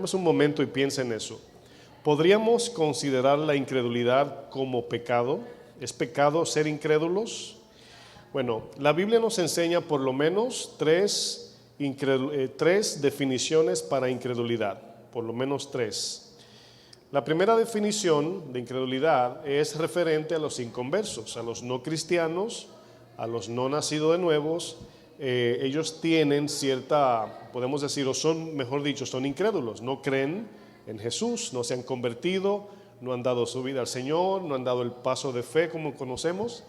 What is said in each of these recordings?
tómese un momento y piense en eso. ¿Podríamos considerar la incredulidad como pecado? ¿Es pecado ser incrédulos? Bueno, la Biblia nos enseña por lo menos tres definiciones para incredulidad, por lo menos tres. La primera definición de incredulidad es referente a los inconversos, a los no cristianos, a los no nacidos de nuevos. Ellos tienen cierta, podemos decir, o son, mejor dicho, son incrédulos, no creen en Jesús, no se han convertido, no han dado su vida al Señor, no han dado el paso de fe como conocemos.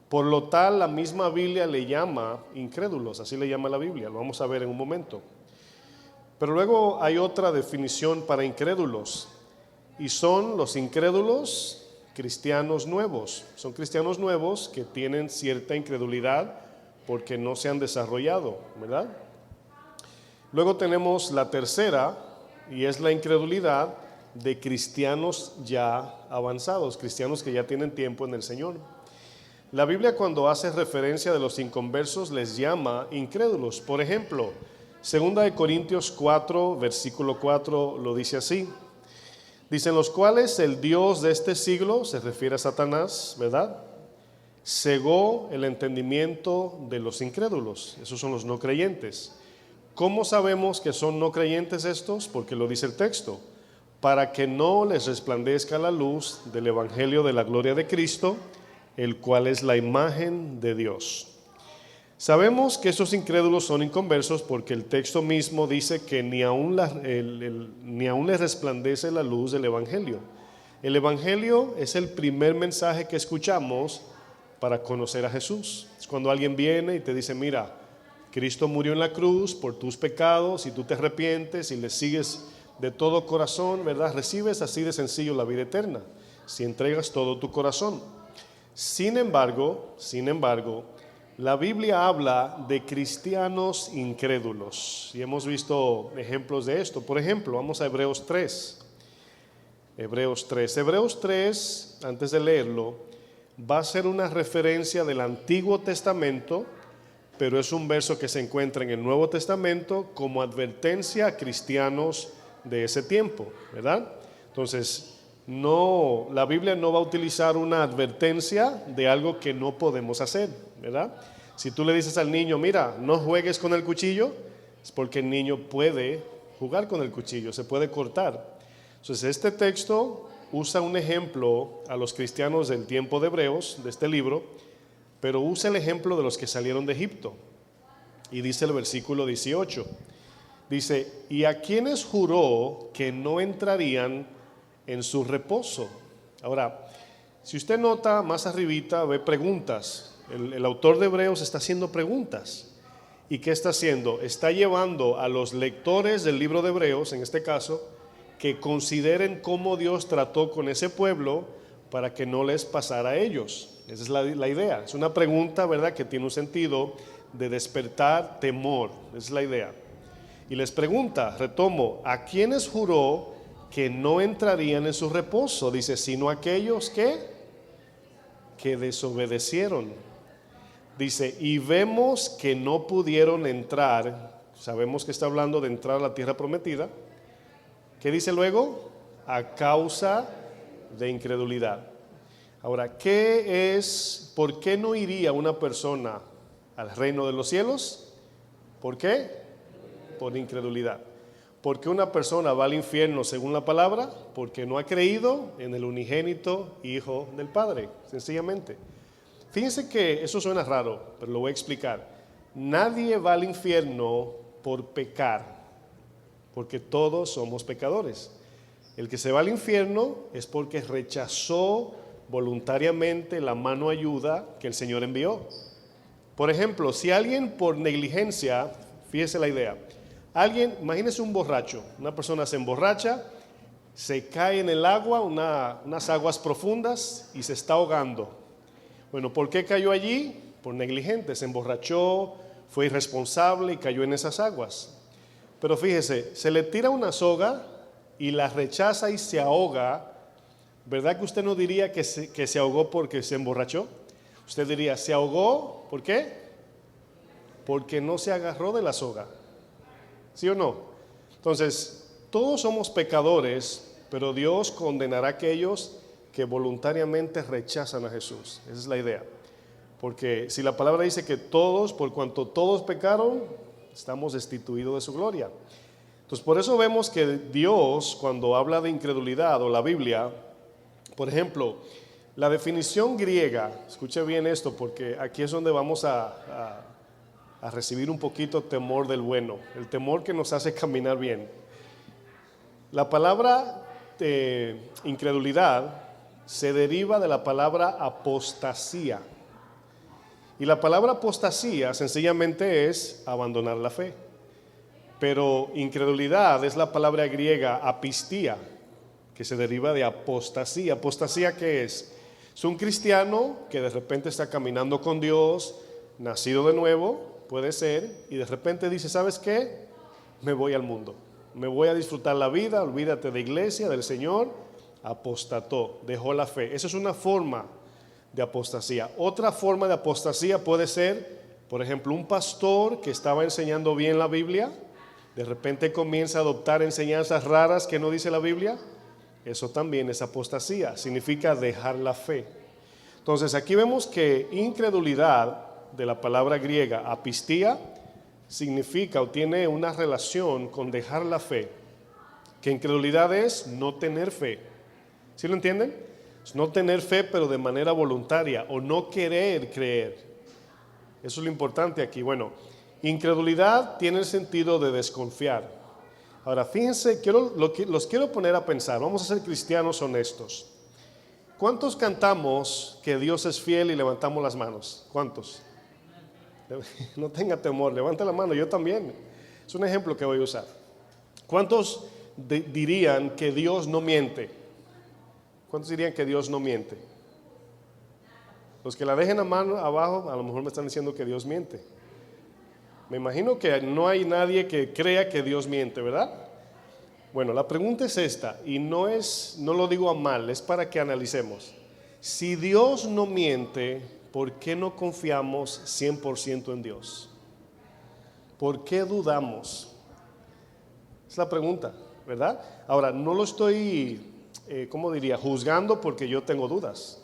Por lo tal, la misma Biblia le llama incrédulos, así le llama la Biblia, lo vamos a ver en un momento. Pero luego hay otra definición para incrédulos, y son los incrédulos cristianos nuevos. Son cristianos nuevos que tienen cierta incredulidad porque no se han desarrollado, ¿verdad? Luego tenemos la tercera, y es la incredulidad de cristianos ya avanzados, cristianos que ya tienen tiempo en el Señor. La Biblia, cuando hace referencia de los inconversos, les llama incrédulos. Por ejemplo, 2 Corintios 4, versículo 4 lo dice así. Dicen: los cuales el Dios de este siglo, se refiere a Satanás, ¿verdad?, cegó el entendimiento de los incrédulos. Esos son los no creyentes. ¿Cómo sabemos que son no creyentes estos? Porque lo dice el texto: para que no les resplandezca la luz del evangelio de la gloria de Cristo, el cual es la imagen de Dios. Sabemos que esos incrédulos son inconversos porque el texto mismo dice que ni aún les resplandece la luz del evangelio. El evangelio es el primer mensaje que escuchamos para conocer a Jesús. Es cuando alguien viene y te dice: mira, Cristo murió en la cruz por tus pecados, y tú te arrepientes y le sigues de todo corazón, ¿verdad?, recibes así de sencillo la vida eterna, si entregas todo tu corazón. Sin embargo, la Biblia habla de cristianos incrédulos, y hemos visto ejemplos de esto. Por ejemplo, vamos a Hebreos 3. Hebreos 3, antes de leerlo, va a ser una referencia del Antiguo Testamento, pero es un verso que se encuentra en el Nuevo Testamento como advertencia a cristianos de ese tiempo, ¿verdad? Entonces, la Biblia no va a utilizar una advertencia de algo que no podemos hacer, ¿verdad? Si tú le dices al niño: mira, no juegues con el cuchillo, es porque el niño puede jugar con el cuchillo, se puede cortar. Entonces, este texto usa un ejemplo a los cristianos del tiempo de Hebreos, de este libro, pero usa el ejemplo de los que salieron de Egipto. Y dice el versículo 18, dice: y a quienes juró que no entrarían en su reposo. Ahora, si usted nota más arribita, ve preguntas. El autor de Hebreos está haciendo preguntas. ¿Y qué está haciendo? Está llevando a los lectores del libro de Hebreos, en este caso, que consideren cómo Dios trató con ese pueblo para que no les pasara a ellos. Esa es la idea. Es una pregunta, ¿verdad?, que tiene un sentido de despertar temor. Esa es la idea. Y les pregunta, retomo: ¿a quiénes juró que no entrarían en su reposo? Dice: sino aquellos que desobedecieron. Dice: y vemos que no pudieron entrar. Sabemos que está hablando de entrar a la tierra prometida. ¿Qué dice luego? A causa de incredulidad. Ahora, ¿por qué no iría una persona al reino de los cielos? ¿Por qué? Por incredulidad. ¿Por qué una persona va al infierno según la palabra? Porque no ha creído en el unigénito Hijo del Padre, sencillamente. Fíjense que eso suena raro, pero lo voy a explicar. Nadie va al infierno por pecar, porque todos somos pecadores. El que se va al infierno es porque rechazó voluntariamente la mano ayuda que el Señor envió. Por ejemplo, si alguien por negligencia, fíjese la idea, imagínese un borracho, una persona se emborracha, se cae en el agua, unas aguas profundas, y se está ahogando. Bueno, ¿por qué cayó allí? Por negligente, se emborrachó, fue irresponsable y cayó en esas aguas. Pero fíjese, se le tira una soga y la rechaza y se ahoga. ¿Verdad que usted no diría que se ahogó porque se emborrachó? Usted diría: se ahogó, ¿por qué? Porque no se agarró de la soga. ¿Sí o no? Entonces, Todos somos pecadores, pero Dios condenará a aquellos que voluntariamente rechazan a Jesús. Esa es la idea. Porque si la palabra dice que todos, por cuanto todos pecaron, estamos destituidos de su gloria. Entonces por eso vemos que Dios, cuando habla de incredulidad, o la Biblia, por ejemplo, la definición griega, escuche bien esto, porque aquí es donde vamos a recibir un poquito temor del bueno, el temor que nos hace caminar bien. La palabra incredulidad se deriva de la palabra apostasía. Y la palabra apostasía sencillamente es abandonar la fe. Pero incredulidad es la palabra griega apistía, que se deriva de apostasía. ¿Apostasía qué es? Es un cristiano que de repente está caminando con Dios, nacido de nuevo, puede ser, y de repente dice, ¿sabes qué? Me voy al mundo, me voy a disfrutar la vida, olvídate de iglesia, del Señor. Apostató, dejó la fe. Esa es una forma de apostasía. Otra forma de apostasía puede ser, por ejemplo, un pastor que estaba enseñando bien la Biblia, de repente comienza a adoptar enseñanzas raras que no dice la Biblia. Eso también es apostasía, significa dejar la fe. Entonces aquí vemos que incredulidad, de la palabra griega apistía, significa o tiene una relación con dejar la fe, que incredulidad es no tener fe. ¿Sí lo entienden? Es no tener fe, pero de manera voluntaria, o no querer creer. Eso es lo importante aquí. Bueno, incredulidad tiene el sentido de desconfiar. Ahora, fíjense, los quiero poner a pensar. Vamos a ser cristianos honestos. ¿Cuántos cantamos que Dios es fiel y levantamos las manos? ¿Cuántos? No tenga temor, levanta la mano, yo también. Es un ejemplo que voy a usar. ¿Cuántos dirían que Dios no miente? ¿Cuántos dirían que Dios no miente? Los que la dejen a mano abajo, a lo mejor me están diciendo que Dios miente. Me imagino que no hay nadie que crea que Dios miente, ¿verdad? Bueno, la pregunta es esta, y no lo digo a mal, es para que analicemos. Si Dios no miente, ¿por qué no confiamos 100% en Dios? ¿Por qué dudamos? Es la pregunta, ¿verdad? Ahora, no lo estoy, juzgando porque yo tengo dudas.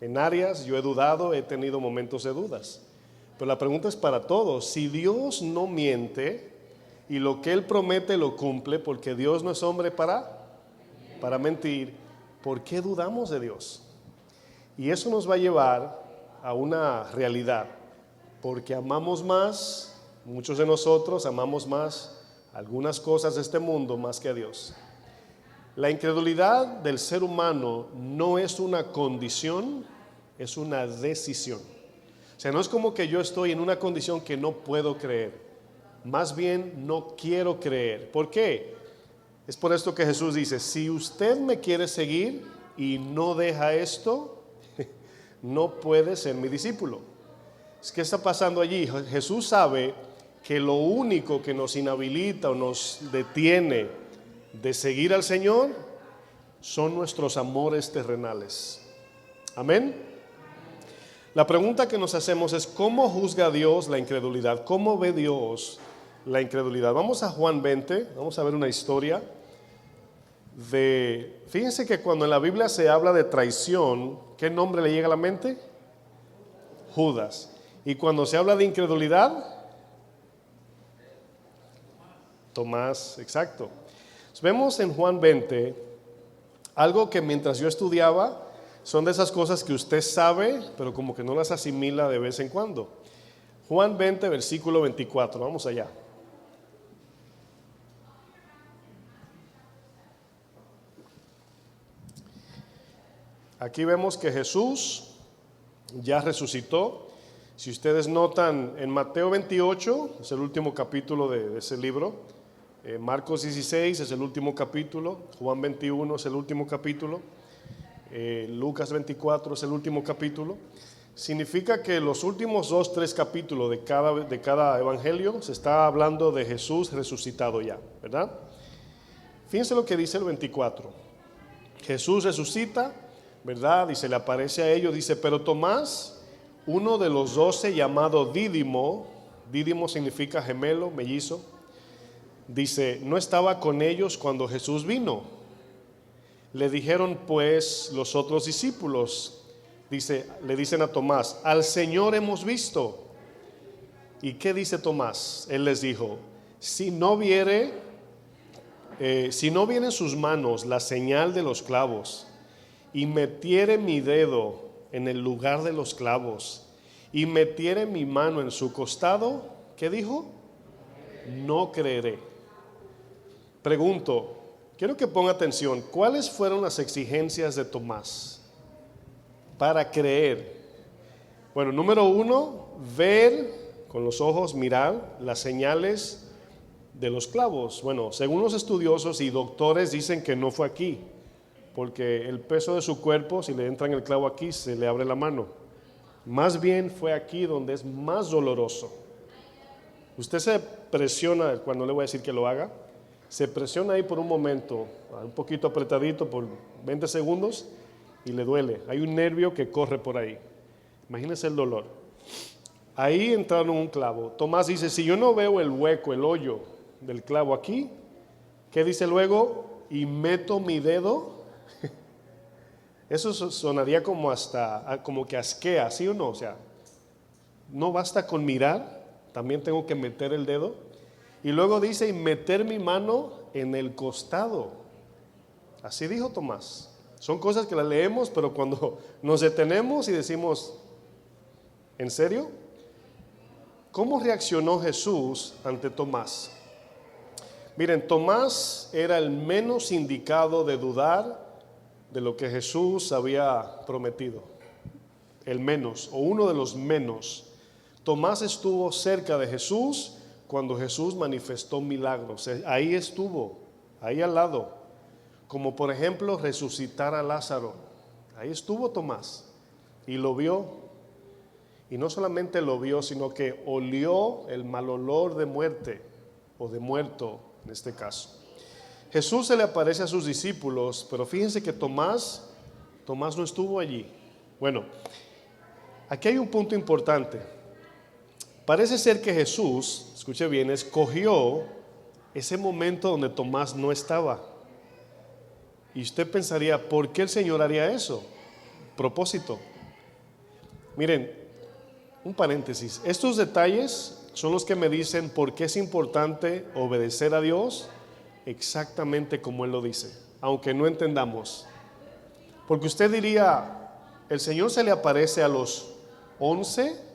En áreas yo he dudado, he tenido momentos de dudas. Pero la pregunta es para todos. Si Dios no miente y lo que Él promete lo cumple, porque Dios no es hombre para mentir, ¿por qué dudamos de Dios? Y eso nos va a llevar a una realidad, porque amamos más, muchos de nosotros amamos más algunas cosas de este mundo más que a Dios. La incredulidad del ser humano no es una condición, es una decisión. O sea, no es como que yo estoy en una condición que no puedo creer, más bien no quiero creer. ¿Por qué? Es por esto que Jesús dice, si usted me quiere seguir y no deja esto, no puede ser mi discípulo. ¿Qué está pasando allí? Jesús sabe que lo único que nos inhabilita o nos detiene de seguir al Señor son nuestros amores terrenales. Amén. La pregunta que nos hacemos es, ¿cómo juzga Dios la incredulidad? ¿Cómo ve Dios la incredulidad? Vamos a Juan 20, vamos a ver una historia fíjense que cuando en la Biblia se habla de traición, ¿qué nombre le llega a la mente? Judas. Y cuando se habla de incredulidad, Tomás, exacto. Vemos en Juan 20 algo que mientras yo estudiaba, son de esas cosas que usted sabe, pero como que no las asimila de vez en cuando. Juan 20, versículo 24, vamos allá. Aquí vemos que Jesús ya resucitó. Si ustedes notan, en Mateo 28, es el último capítulo de ese libro. Marcos 16 es el último capítulo. Juan 21 es el último capítulo. Lucas 24 es el último capítulo. Significa que los últimos 2-3 capítulos de cada evangelio se está hablando de Jesús resucitado ya, ¿verdad? Fíjense lo que dice el 24. Jesús resucita, ¿verdad? Y se le aparece a ellos, dice, pero Tomás, uno de los 12 llamado Dídimo, Dídimo significa gemelo, mellizo, Dice, no estaba con ellos cuando Jesús vino. Le dijeron pues los otros discípulos, le dicen a Tomás, al Señor hemos visto. ¿Y qué dice Tomás? Él les dijo, si no viere en sus manos la señal de los clavos, y metiere mi dedo en el lugar de los clavos, y metiere mi mano en su costado, ¿qué dijo? No creeré. Pregunto, quiero que ponga atención, ¿cuáles fueron las exigencias de Tomás para creer? Bueno, número 1, ver con los ojos, mirar las señales de los clavos. Bueno, según los estudiosos y doctores dicen que no fue aquí, porque el peso de su cuerpo, si le entran el clavo aquí, se le abre la mano. Más bien fue aquí donde es más doloroso. Usted se presiona, cuando le voy a decir que lo haga, se presiona ahí por un momento, un poquito apretadito por 20 segundos y le duele. Hay un nervio que corre por ahí. Imagínese el dolor. Ahí entraron un clavo. Tomás dice, si yo no veo el hueco, el hoyo del clavo aquí, ¿qué dice luego? Y meto mi dedo. Eso sonaría como que asquea, ¿sí o no? O sea, no basta con mirar, también tengo que meter el dedo. Y luego dice, y meter mi mano en el costado. Así dijo Tomás. Son cosas que las leemos, pero cuando nos detenemos y decimos, ¿en serio? ¿Cómo reaccionó Jesús ante Tomás? Miren, Tomás era el menos indicado de dudar de lo que Jesús había prometido. El menos, o uno de los menos. Tomás estuvo cerca de Jesús cuando Jesús manifestó milagros. Ahí estuvo, ahí al lado. Como por ejemplo resucitar a Lázaro. Ahí estuvo Tomás y lo vio. Y no solamente lo vio, sino que olió el mal olor de muerte o de muerto en este caso. Jesús se le aparece a sus discípulos, pero fíjense que Tomás no estuvo allí. Bueno, aquí hay un punto importante. Parece ser que Jesús, escuche bien, escogió ese momento donde Tomás no estaba. Y usted pensaría, ¿por qué el Señor haría eso? Propósito. Miren, un paréntesis. Estos detalles son los que me dicen por qué es importante obedecer a Dios exactamente como Él lo dice, aunque no entendamos. Porque usted diría, el Señor se le aparece a los 11.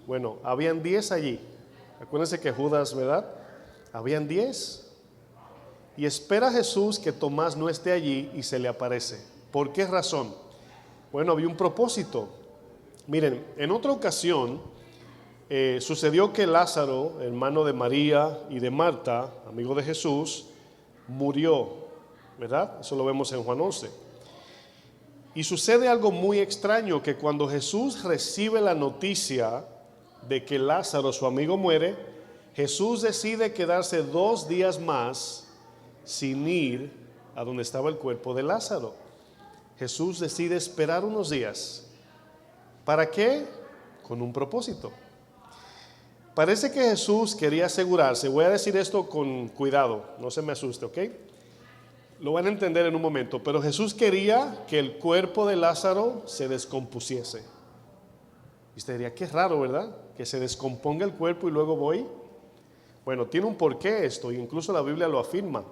Bueno, habían 10 allí. Acuérdense que Judas, ¿verdad? Habían 10. Y espera Jesús que Tomás no esté allí y se le aparece. ¿Por qué razón? Bueno, había un propósito. Miren, en otra ocasión sucedió que Lázaro, hermano de María y de Marta, amigo de Jesús, murió, ¿verdad? Eso lo vemos en Juan 11. Y sucede algo muy extraño, que cuando Jesús recibe la noticia de que Lázaro, su amigo, muere, Jesús decide quedarse 2 días más sin ir a donde estaba el cuerpo de Lázaro. Jesús decide esperar unos días. ¿Para qué? Con un propósito. Parece que Jesús quería asegurarse, voy a decir esto con cuidado, no se me asuste, ¿ok? Lo van a entender en un momento, pero Jesús quería que el cuerpo de Lázaro se descompusiese. Y usted diría, qué raro, ¿verdad? Que se descomponga el cuerpo y luego voy. Bueno, tiene un porqué esto, e incluso la Biblia lo afirma.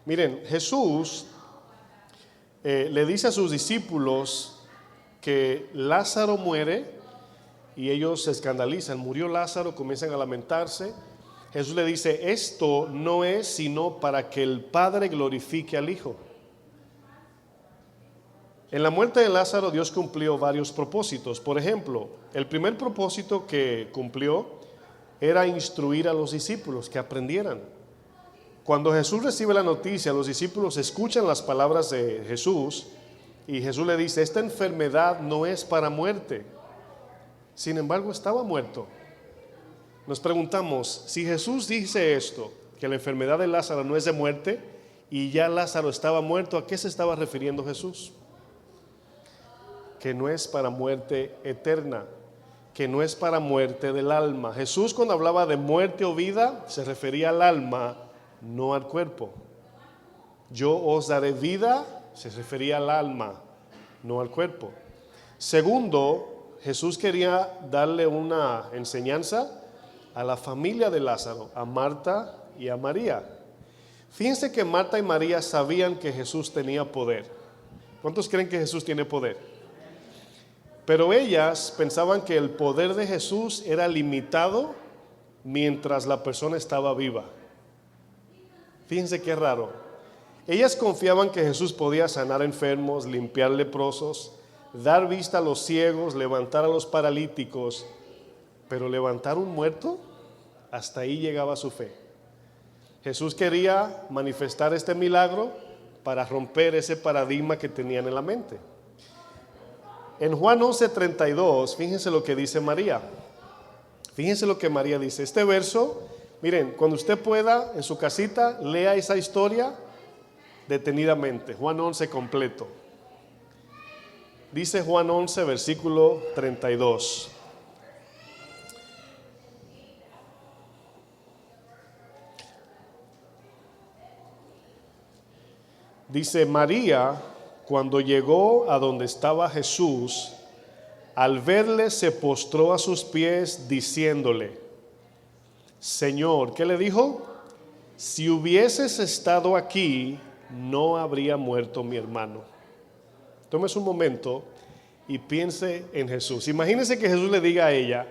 Miren, Jesús le dice a sus discípulos que Lázaro muere y ellos se escandalizan. Murió Lázaro, comienzan a lamentarse. Jesús le dice, esto no es sino para que el Padre glorifique al Hijo. En la muerte de Lázaro Dios cumplió varios propósitos. Por ejemplo, el primer propósito que cumplió era instruir a los discípulos que aprendieran. Cuando Jesús recibe la noticia, los discípulos escuchan las palabras de Jesús y Jesús le dice, esta enfermedad no es para muerte. Sin embargo, estaba muerto. Nos preguntamos, si Jesús dice esto, que la enfermedad de Lázaro no es de muerte y ya Lázaro estaba muerto, ¿a qué se estaba refiriendo Jesús? Que no es para muerte eterna, que no es para muerte del alma. Jesús, cuando hablaba de muerte o vida, se refería al alma, no al cuerpo. Yo os daré vida, se refería al alma, no al cuerpo. Segundo, Jesús quería darle una enseñanza a la familia de Lázaro, a Marta y a María. Fíjense que Marta y María sabían que Jesús tenía poder. ¿Cuántos creen que Jesús tiene poder? Pero ellas pensaban que el poder de Jesús era limitado mientras la persona estaba viva. Fíjense qué raro. Ellas confiaban que Jesús podía sanar enfermos, limpiar leprosos, dar vista a los ciegos, levantar a los paralíticos, pero levantar un muerto, hasta ahí llegaba su fe. Jesús quería manifestar este milagro para romper ese paradigma que tenían en la mente. En Juan 11:32, fíjense lo que dice María. Fíjense lo que María dice. Este verso, miren, cuando usted pueda, en su casita, lea esa historia detenidamente. Juan 11 completo. Dice Juan 11, versículo 32. Dice: María, cuando llegó a donde estaba Jesús, al verle se postró a sus pies diciéndole: Señor, ¿qué le dijo? Si hubieses estado aquí, no habría muerto mi hermano. Tómese un momento y piense en Jesús. Imagínese que Jesús le diga a ella: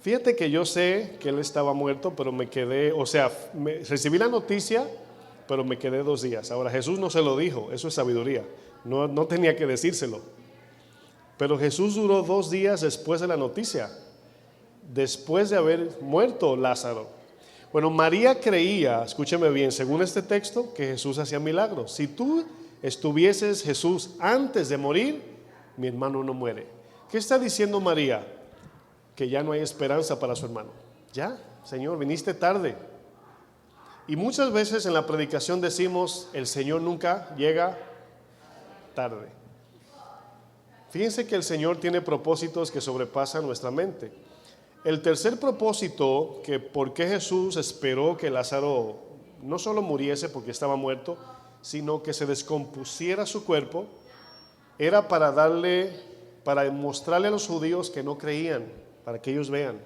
fíjate que yo sé que él estaba muerto, pero me quedé, recibí la noticia, pero me quedé 2 días. Ahora, Jesús no se lo dijo, eso es sabiduría, no tenía que decírselo. Pero Jesús duró 2 días después de la noticia, después de haber muerto Lázaro. Bueno, María creía, escúcheme bien, según este texto, que Jesús hacía milagros. Si tú estuvieses Jesús antes de morir, mi hermano no muere. ¿Qué está diciendo María? Que ya no hay esperanza para su hermano. Ya, Señor, viniste tarde. Y muchas veces en la predicación decimos: el Señor nunca llega tarde. Fíjense que el Señor tiene propósitos que sobrepasan nuestra mente. El tercer propósito, que por qué Jesús esperó que Lázaro no solo muriese porque estaba muerto, sino que se descompusiera su cuerpo, era para mostrarle a los judíos que no creían, para que ellos vean.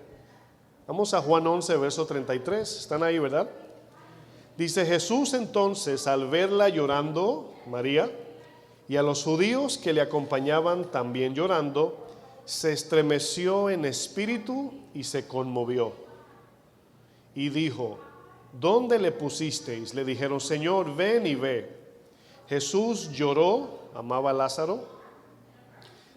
Vamos a Juan 11, verso 33. Están ahí, ¿verdad? Dice: Jesús entonces, al verla llorando, María, y a los judíos que le acompañaban también llorando, se estremeció en espíritu y se conmovió. Y dijo: ¿dónde le pusisteis? Le dijeron: Señor, ven y ve. Jesús lloró, amaba a Lázaro.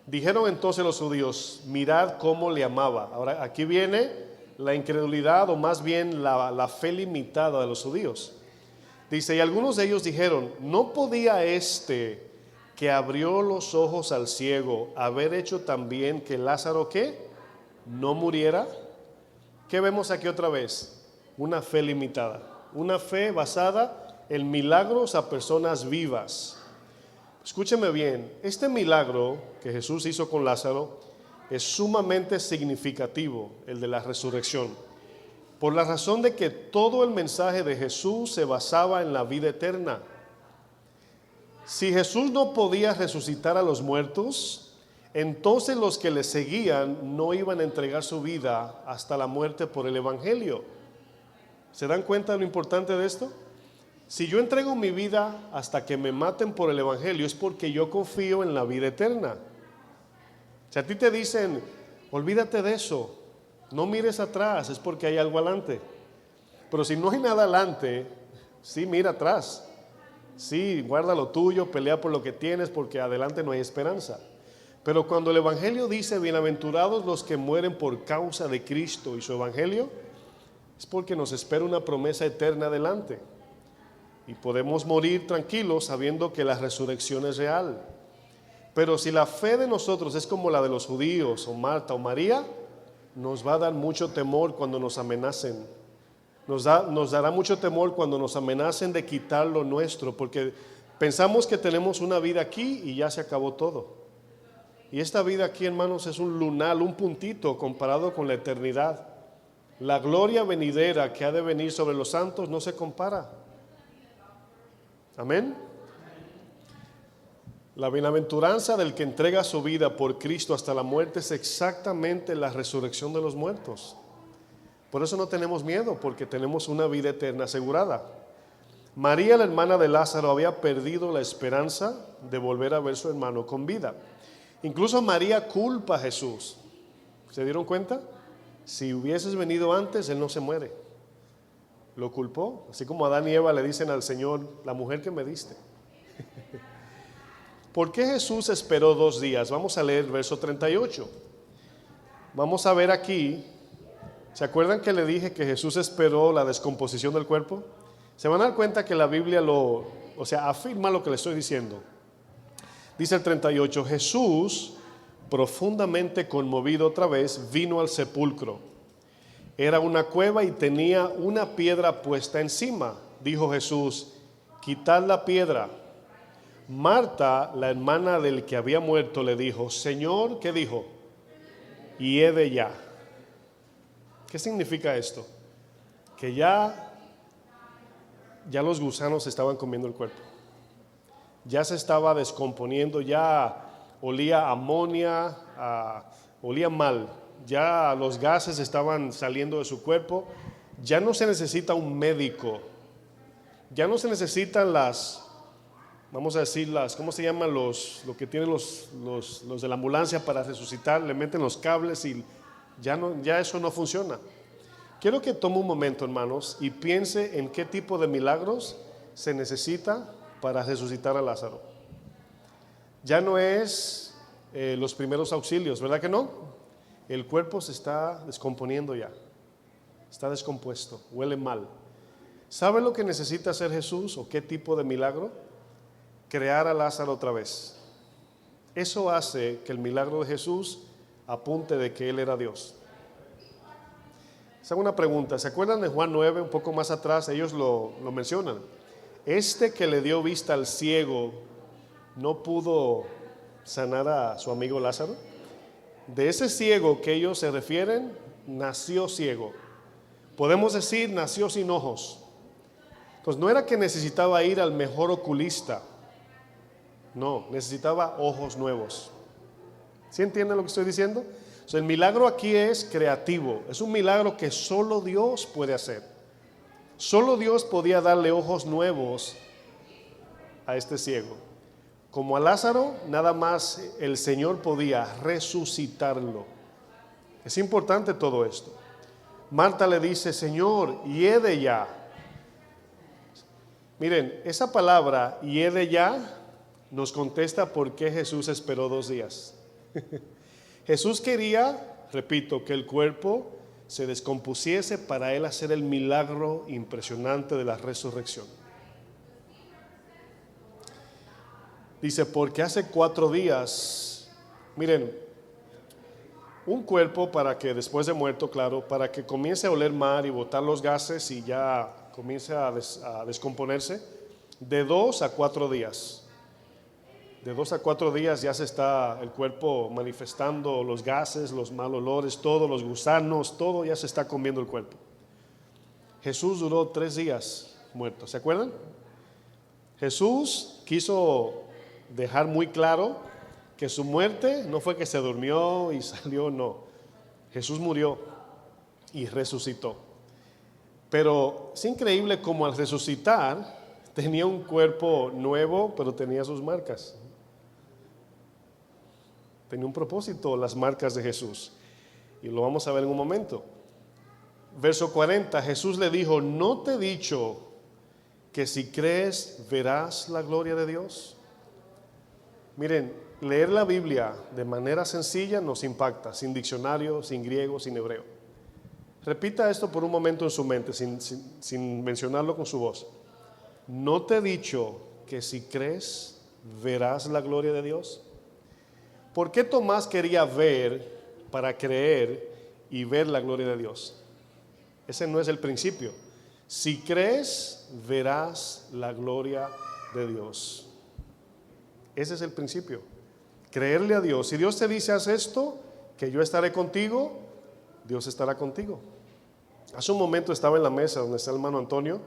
Dijeron entonces los judíos: mirad cómo le amaba. Ahora aquí viene la incredulidad, o más bien la fe limitada de los judíos. Dice: y algunos de ellos dijeron: ¿no podía este que abrió los ojos al ciego haber hecho también que Lázaro, ¿qué?, no muriera? ¿Qué vemos aquí otra vez? Una fe limitada, una fe basada en milagros a personas vivas. Escúcheme bien, este milagro que Jesús hizo con Lázaro es sumamente significativo, el de la resurrección, por la razón de que todo el mensaje de Jesús se basaba en la vida eterna. Si Jesús no podía resucitar a los muertos, entonces los que le seguían no iban a entregar su vida hasta la muerte por el Evangelio. ¿Se dan cuenta de lo importante de esto? Si yo entrego mi vida hasta que me maten por el Evangelio, es porque yo confío en la vida eterna. Si a ti te dicen: olvídate de eso, no mires atrás, es porque hay algo adelante. Pero si no hay nada adelante, sí, mira atrás. Sí, guarda lo tuyo, pelea por lo que tienes, porque adelante no hay esperanza. Pero cuando el Evangelio dice: bienaventurados los que mueren por causa de Cristo y su Evangelio, es porque nos espera una promesa eterna adelante. Y podemos morir tranquilos sabiendo que la resurrección es real. Pero si la fe de nosotros es como la de los judíos, o Marta o María, nos va a dar mucho temor cuando nos amenacen. Nos dará mucho temor cuando nos amenacen de quitar lo nuestro, porque pensamos que tenemos una vida aquí y ya se acabó todo. Y esta vida aquí, hermanos, es un lunar, un puntito comparado con la eternidad. La gloria venidera que ha de venir sobre los santos no se compara. Amén. La bienaventuranza del que entrega su vida por Cristo hasta la muerte es exactamente la resurrección de los muertos. Por eso no tenemos miedo, porque tenemos una vida eterna asegurada. María, la hermana de Lázaro, había perdido la esperanza de volver a ver a su hermano con vida. Incluso María culpa a Jesús. ¿Se dieron cuenta? Si hubieses venido antes, él no se muere. Lo culpó, así como Adán y Eva le dicen al Señor, la mujer que me diste. ¿Por qué Jesús esperó 2 días? Vamos a leer el verso 38. Vamos a ver aquí, ¿se acuerdan que le dije que Jesús esperó la descomposición del cuerpo? Se van a dar cuenta que la Biblia afirma lo que le estoy diciendo. Dice el 38, Jesús, profundamente conmovido otra vez, vino al sepulcro. Era una cueva y tenía una piedra puesta encima. Dijo Jesús, quitad la piedra. Marta, la hermana del que había muerto, le dijo, Señor, ¿qué dijo? Hiede ya. ¿Qué significa esto? Que ya los gusanos estaban comiendo el cuerpo. Ya se estaba descomponiendo, ya olía a amonía, olía mal. Ya los gases estaban saliendo de su cuerpo. Ya no se necesita un médico. Ya no se necesitan vamos a decir ¿cómo se llaman lo que tienen los de la ambulancia para resucitar? Le meten los cables y ya eso no funciona. Quiero que tome un momento, hermanos, y piense en qué tipo de milagros se necesita para resucitar a Lázaro. Ya no es los primeros auxilios, ¿verdad que no? El cuerpo se está descomponiendo ya. Está descompuesto, huele mal. ¿Sabe lo que necesita hacer Jesús o qué tipo de milagro? Crear a Lázaro otra vez. Eso hace que el milagro de Jesús apunte de que Él era Dios. Les hago una pregunta. ¿Se acuerdan de Juan 9? Un poco más atrás ellos lo mencionan. Este que le dio vista al ciego no pudo sanar a su amigo Lázaro. De ese ciego que ellos se refieren, nació ciego. Podemos decir, nació sin ojos. Entonces no era que necesitaba ir al mejor oculista. No, necesitaba ojos nuevos. ¿Sí entienden lo que estoy diciendo? O sea, el milagro aquí es creativo. Es un milagro que solo Dios puede hacer. Solo Dios podía darle ojos nuevos a este ciego. Como a Lázaro, nada más el Señor podía resucitarlo. Es importante todo esto. Marta le dice, Señor, hiede ya. Miren, esa palabra, hiede ya, nos contesta por qué Jesús esperó 2 días. Jesús quería, repito, que el cuerpo se descompusiese para Él hacer el milagro impresionante de la resurrección. Dice, porque hace 4 días, miren, un cuerpo para que después de muerto, claro, para que comience a oler mal y botar los gases y ya comience a descomponerse, de 2 a 4 días. De 2 a 4 días ya se está el cuerpo manifestando los gases, los mal olores, todos los gusanos, todo ya se está comiendo el cuerpo. Jesús duró 3 días muerto, ¿se acuerdan? Jesús quiso dejar muy claro que su muerte no fue que se durmió y salió, no. Jesús murió y resucitó. Pero es increíble como al resucitar tenía un cuerpo nuevo, pero tenía sus marcas. Tenía un propósito las marcas de Jesús. Y lo vamos a ver en un momento. Verso 40, Jesús le dijo, ¿no te he dicho que si crees verás la gloria de Dios? Miren, leer la Biblia de manera sencilla nos impacta, sin diccionario, sin griego, sin hebreo. Repita esto por un momento en su mente, sin mencionarlo con su voz. ¿No te he dicho que si crees verás la gloria de Dios? ¿Por qué Tomás quería ver para creer y ver la gloria de Dios? Ese no es el principio. Si crees, verás la gloria de Dios. Ese es el principio. creerle a Dios. Si Dios te dice, haz esto, que yo estaré contigo, Dios estará contigo. Hace un momento estaba en la mesa donde está el hermano Antonio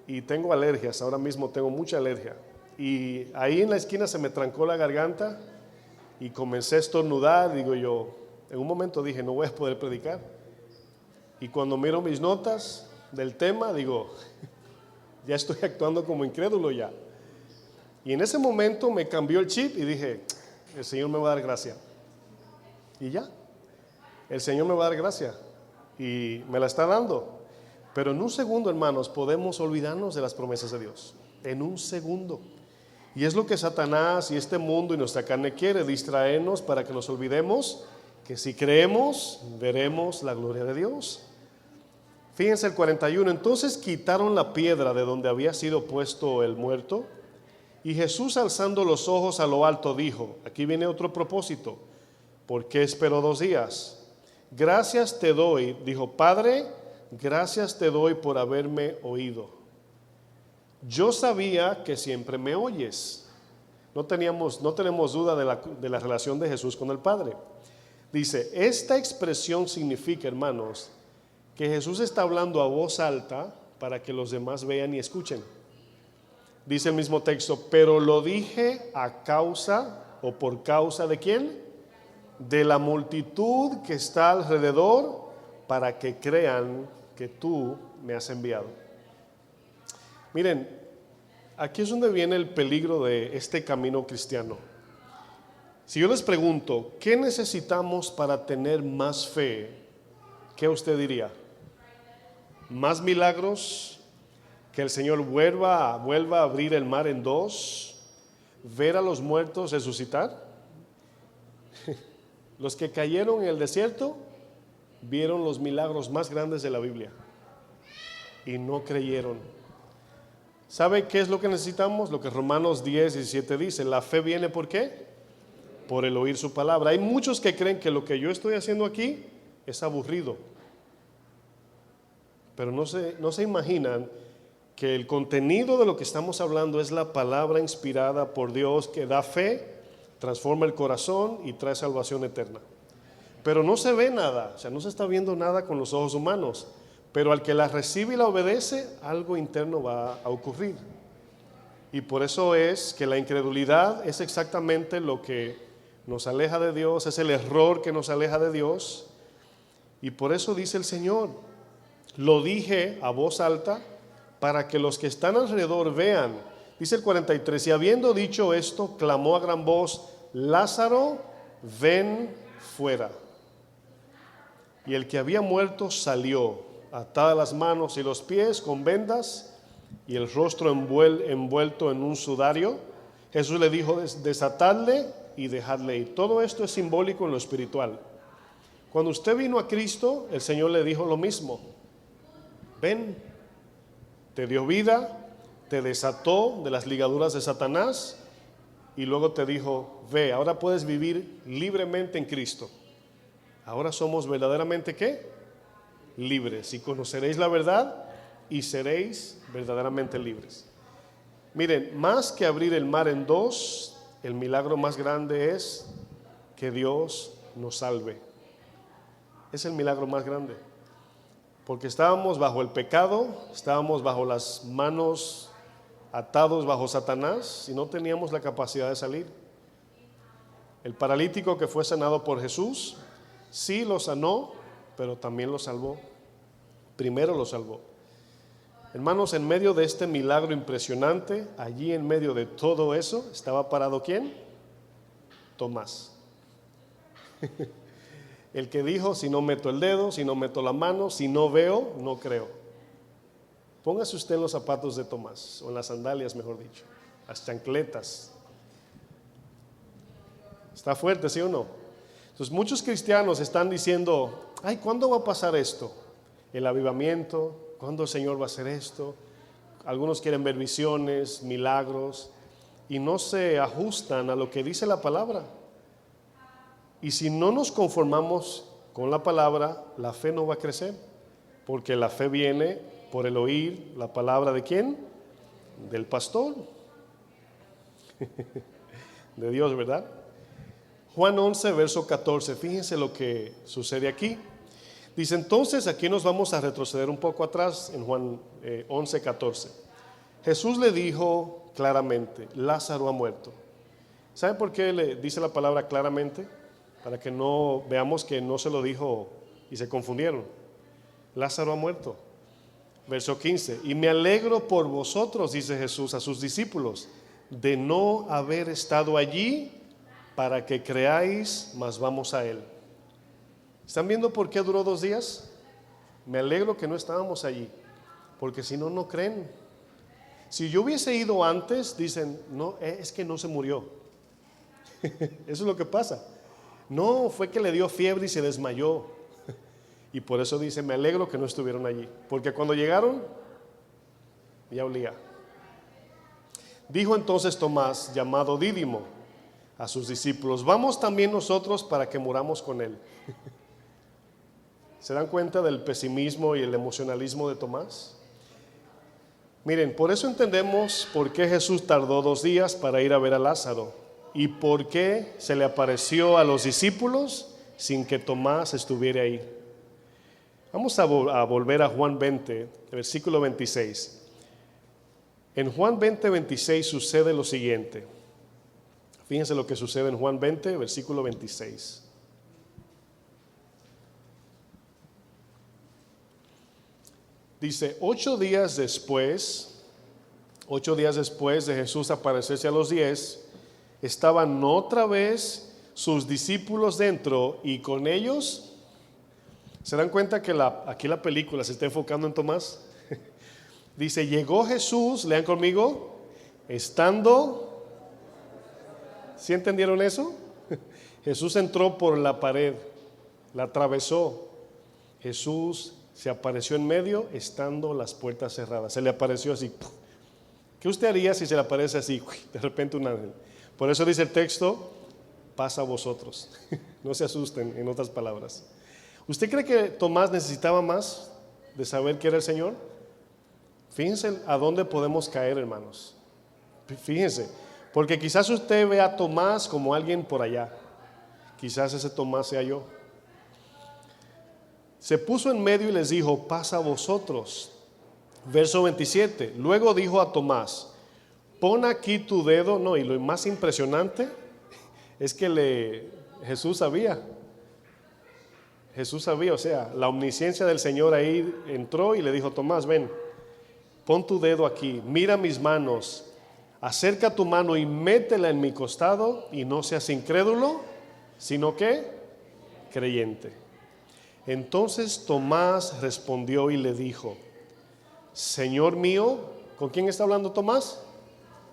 y tengo alergias, ahora mismo tengo mucha alergia. Y ahí en la esquina se me trancó la garganta y comencé a estornudar. Digo yo, en un momento dije, no voy a poder predicar. Y cuando miro mis notas del tema, digo, ya estoy actuando como incrédulo ya. Y en ese momento me cambió el chip y dije, el Señor me va a dar gracia. Y ya, el Señor me va a dar gracia. Y me la está dando. Pero en un segundo, hermanos, podemos olvidarnos de las promesas de Dios. En un segundo. Y es lo que Satanás y este mundo y nuestra carne quiere, distraernos para que nos olvidemos que si creemos, veremos la gloria de Dios. Fíjense el 41. Entonces quitaron la piedra de donde había sido puesto el muerto. Y Jesús, alzando los ojos a lo alto, dijo, aquí viene otro propósito. ¿Por qué esperó 2 días? Gracias te doy, dijo, Padre, gracias te doy por haberme oído. Yo sabía que siempre me oyes. No tenemos duda de la relación de Jesús con el Padre. Dice, esta expresión significa, hermanos, que Jesús está hablando a voz alta para que los demás vean y escuchen. Dice el mismo texto, pero lo dije a causa o por causa de ¿quién? De la multitud que está alrededor, para que crean que tú me has enviado. Miren, aquí es donde viene el peligro de este camino cristiano. Si yo les pregunto, ¿qué necesitamos para tener más fe? ¿Qué usted diría? ¿Más milagros? ¿Que el Señor vuelva a abrir el mar en 2? ¿Ver a los muertos resucitar? Los que cayeron en el desierto vieron los milagros más grandes de la Biblia y no creyeron. ¿Sabe qué es lo que necesitamos? Lo que Romanos 10:17 dice, la fe viene ¿por qué? Por el oír su palabra. Hay muchos que creen que lo que yo estoy haciendo aquí es aburrido, pero no se imaginan que el contenido de lo que estamos hablando es la palabra inspirada por Dios que da fe, transforma el corazón y trae salvación eterna. Pero no se ve nada, o sea, no se está viendo nada con los ojos humanos, pero al que la recibe y la obedece, algo interno va a ocurrir. Y por eso es que la incredulidad es exactamente lo que nos aleja de Dios, es el error que nos aleja de Dios. Y por eso dice el Señor, lo dije a voz alta para que los que están alrededor vean. Dice el 43, y habiendo dicho esto, clamó a gran voz, Lázaro, ven fuera. Y el que había muerto salió, atadas las manos y los pies con vendas y el rostro envuelto en un sudario. Jesús le dijo, desatadle y dejadle ir. Todo esto es simbólico en lo espiritual. Cuando usted vino a Cristo, el Señor le dijo lo mismo. Ven, te dio vida, te desató de las ligaduras de Satanás y luego te dijo, ve, ahora puedes vivir libremente en Cristo. Ahora somos verdaderamente ¿qué? Libres, y conoceréis la verdad y seréis verdaderamente libres. Miren, más que abrir el mar en 2, el milagro más grande es que Dios nos salve. Es el milagro más grande. Porque estábamos bajo el pecado, estábamos bajo las manos, atados bajo Satanás y no teníamos la capacidad de salir. El paralítico que fue sanado por Jesús, sí lo sanó, pero también lo salvó. Primero lo salvó. Hermanos, en medio de este milagro impresionante, allí en medio de todo eso, estaba parado ¿quién? Tomás. El que dijo, si no meto el dedo, si no meto la mano, si no veo, no creo. Póngase usted en los zapatos de Tomás, o en las sandalias, mejor dicho, las chancletas. Está fuerte, ¿sí o no? Entonces muchos cristianos están diciendo, ay, ¿cuándo va a pasar esto? El avivamiento, ¿cuándo el Señor va a hacer esto? Algunos quieren ver visiones, milagros, y no se ajustan a lo que dice la palabra. Y si no nos conformamos con la palabra, la fe no va a crecer, porque la fe viene por el oír la palabra ¿de quién? Del pastor, de Dios, ¿verdad? Juan 11, verso 14. Fíjense lo que sucede aquí. Dice, entonces aquí nos vamos a retroceder un poco atrás en Juan 11, 14. Jesús le dijo claramente, Lázaro ha muerto. ¿Sabe por qué le dice la palabra claramente? Para que no veamos que no se lo dijo y se confundieron. Lázaro ha muerto. Verso 15, y me alegro por vosotros, dice Jesús a sus discípulos, de no haber estado allí para que creáis, mas vamos a él. ¿Están viendo por qué duró 2 días? Me alegro que no estábamos allí, porque si no, no creen. Si yo hubiese ido antes, dicen, no, es que no se murió. Eso es lo que pasa. No, fue que le dio fiebre y se desmayó. Y por eso dice, me alegro que no estuvieron allí, porque cuando llegaron, ya olía. Dijo entonces Tomás, llamado Dídimo, a sus discípulos, vamos también nosotros para que muramos con él. ¿Se dan cuenta del pesimismo y el emocionalismo de Tomás? Miren, por eso entendemos por qué Jesús tardó 2 días para ir a ver a Lázaro y por qué se le apareció a los discípulos sin que Tomás estuviera ahí. Vamos a volver a Juan 20, versículo 26. En Juan 20, 26 sucede lo siguiente. Fíjense lo que sucede en Juan 20, versículo 26. Dice, 8 días después de Jesús aparecerse a los 10, estaban otra vez sus discípulos dentro y con ellos. ¿Se dan cuenta que aquí la película se está enfocando en Tomás? Dice, llegó Jesús, lean conmigo, estando, ¿sí entendieron eso? Jesús entró por la pared, la atravesó. Jesús se apareció en medio estando las puertas cerradas. Se le apareció así. ¿Qué usted haría si se le aparece así? De repente un ángel. Por eso dice el texto, pasa a vosotros. No se asusten, en otras palabras. ¿Usted cree que Tomás necesitaba más de saber que era el Señor? Fíjense a dónde podemos caer, hermanos. Fíjense, porque quizás usted ve a Tomás como alguien por allá. Quizás ese Tomás sea yo. Se puso en medio y les dijo, pasa a vosotros. Verso 27. Luego dijo a Tomás, pon aquí tu dedo. No, y lo más impresionante es que Jesús sabía, o sea, la omnisciencia del Señor ahí entró y le dijo, Tomás, ven, pon tu dedo aquí, mira mis manos, acerca tu mano y métela en mi costado y no seas incrédulo, sino que creyente. Entonces Tomás respondió y le dijo, Señor mío, ¿con quién está hablando Tomás?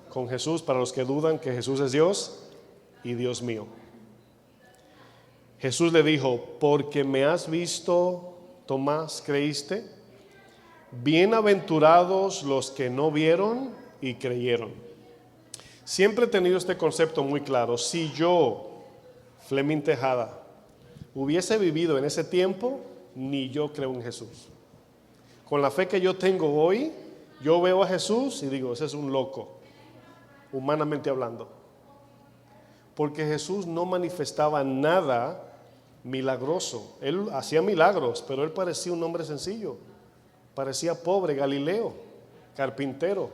Con Jesús, para los que dudan que Jesús es Dios y Dios mío. Jesús le dijo, porque me has visto, Tomás, ¿creíste? Bienaventurados los que no vieron y creyeron. Siempre he tenido este concepto muy claro. Si yo, Fleming Tejada, hubiese vivido en ese tiempo, ni yo creo en Jesús. Con la fe que yo tengo hoy, yo veo a Jesús y digo, ese es un loco, humanamente hablando. Porque Jesús no manifestaba nada milagroso. Él hacía milagros, pero él parecía un hombre sencillo. Parecía pobre, Galileo, carpintero.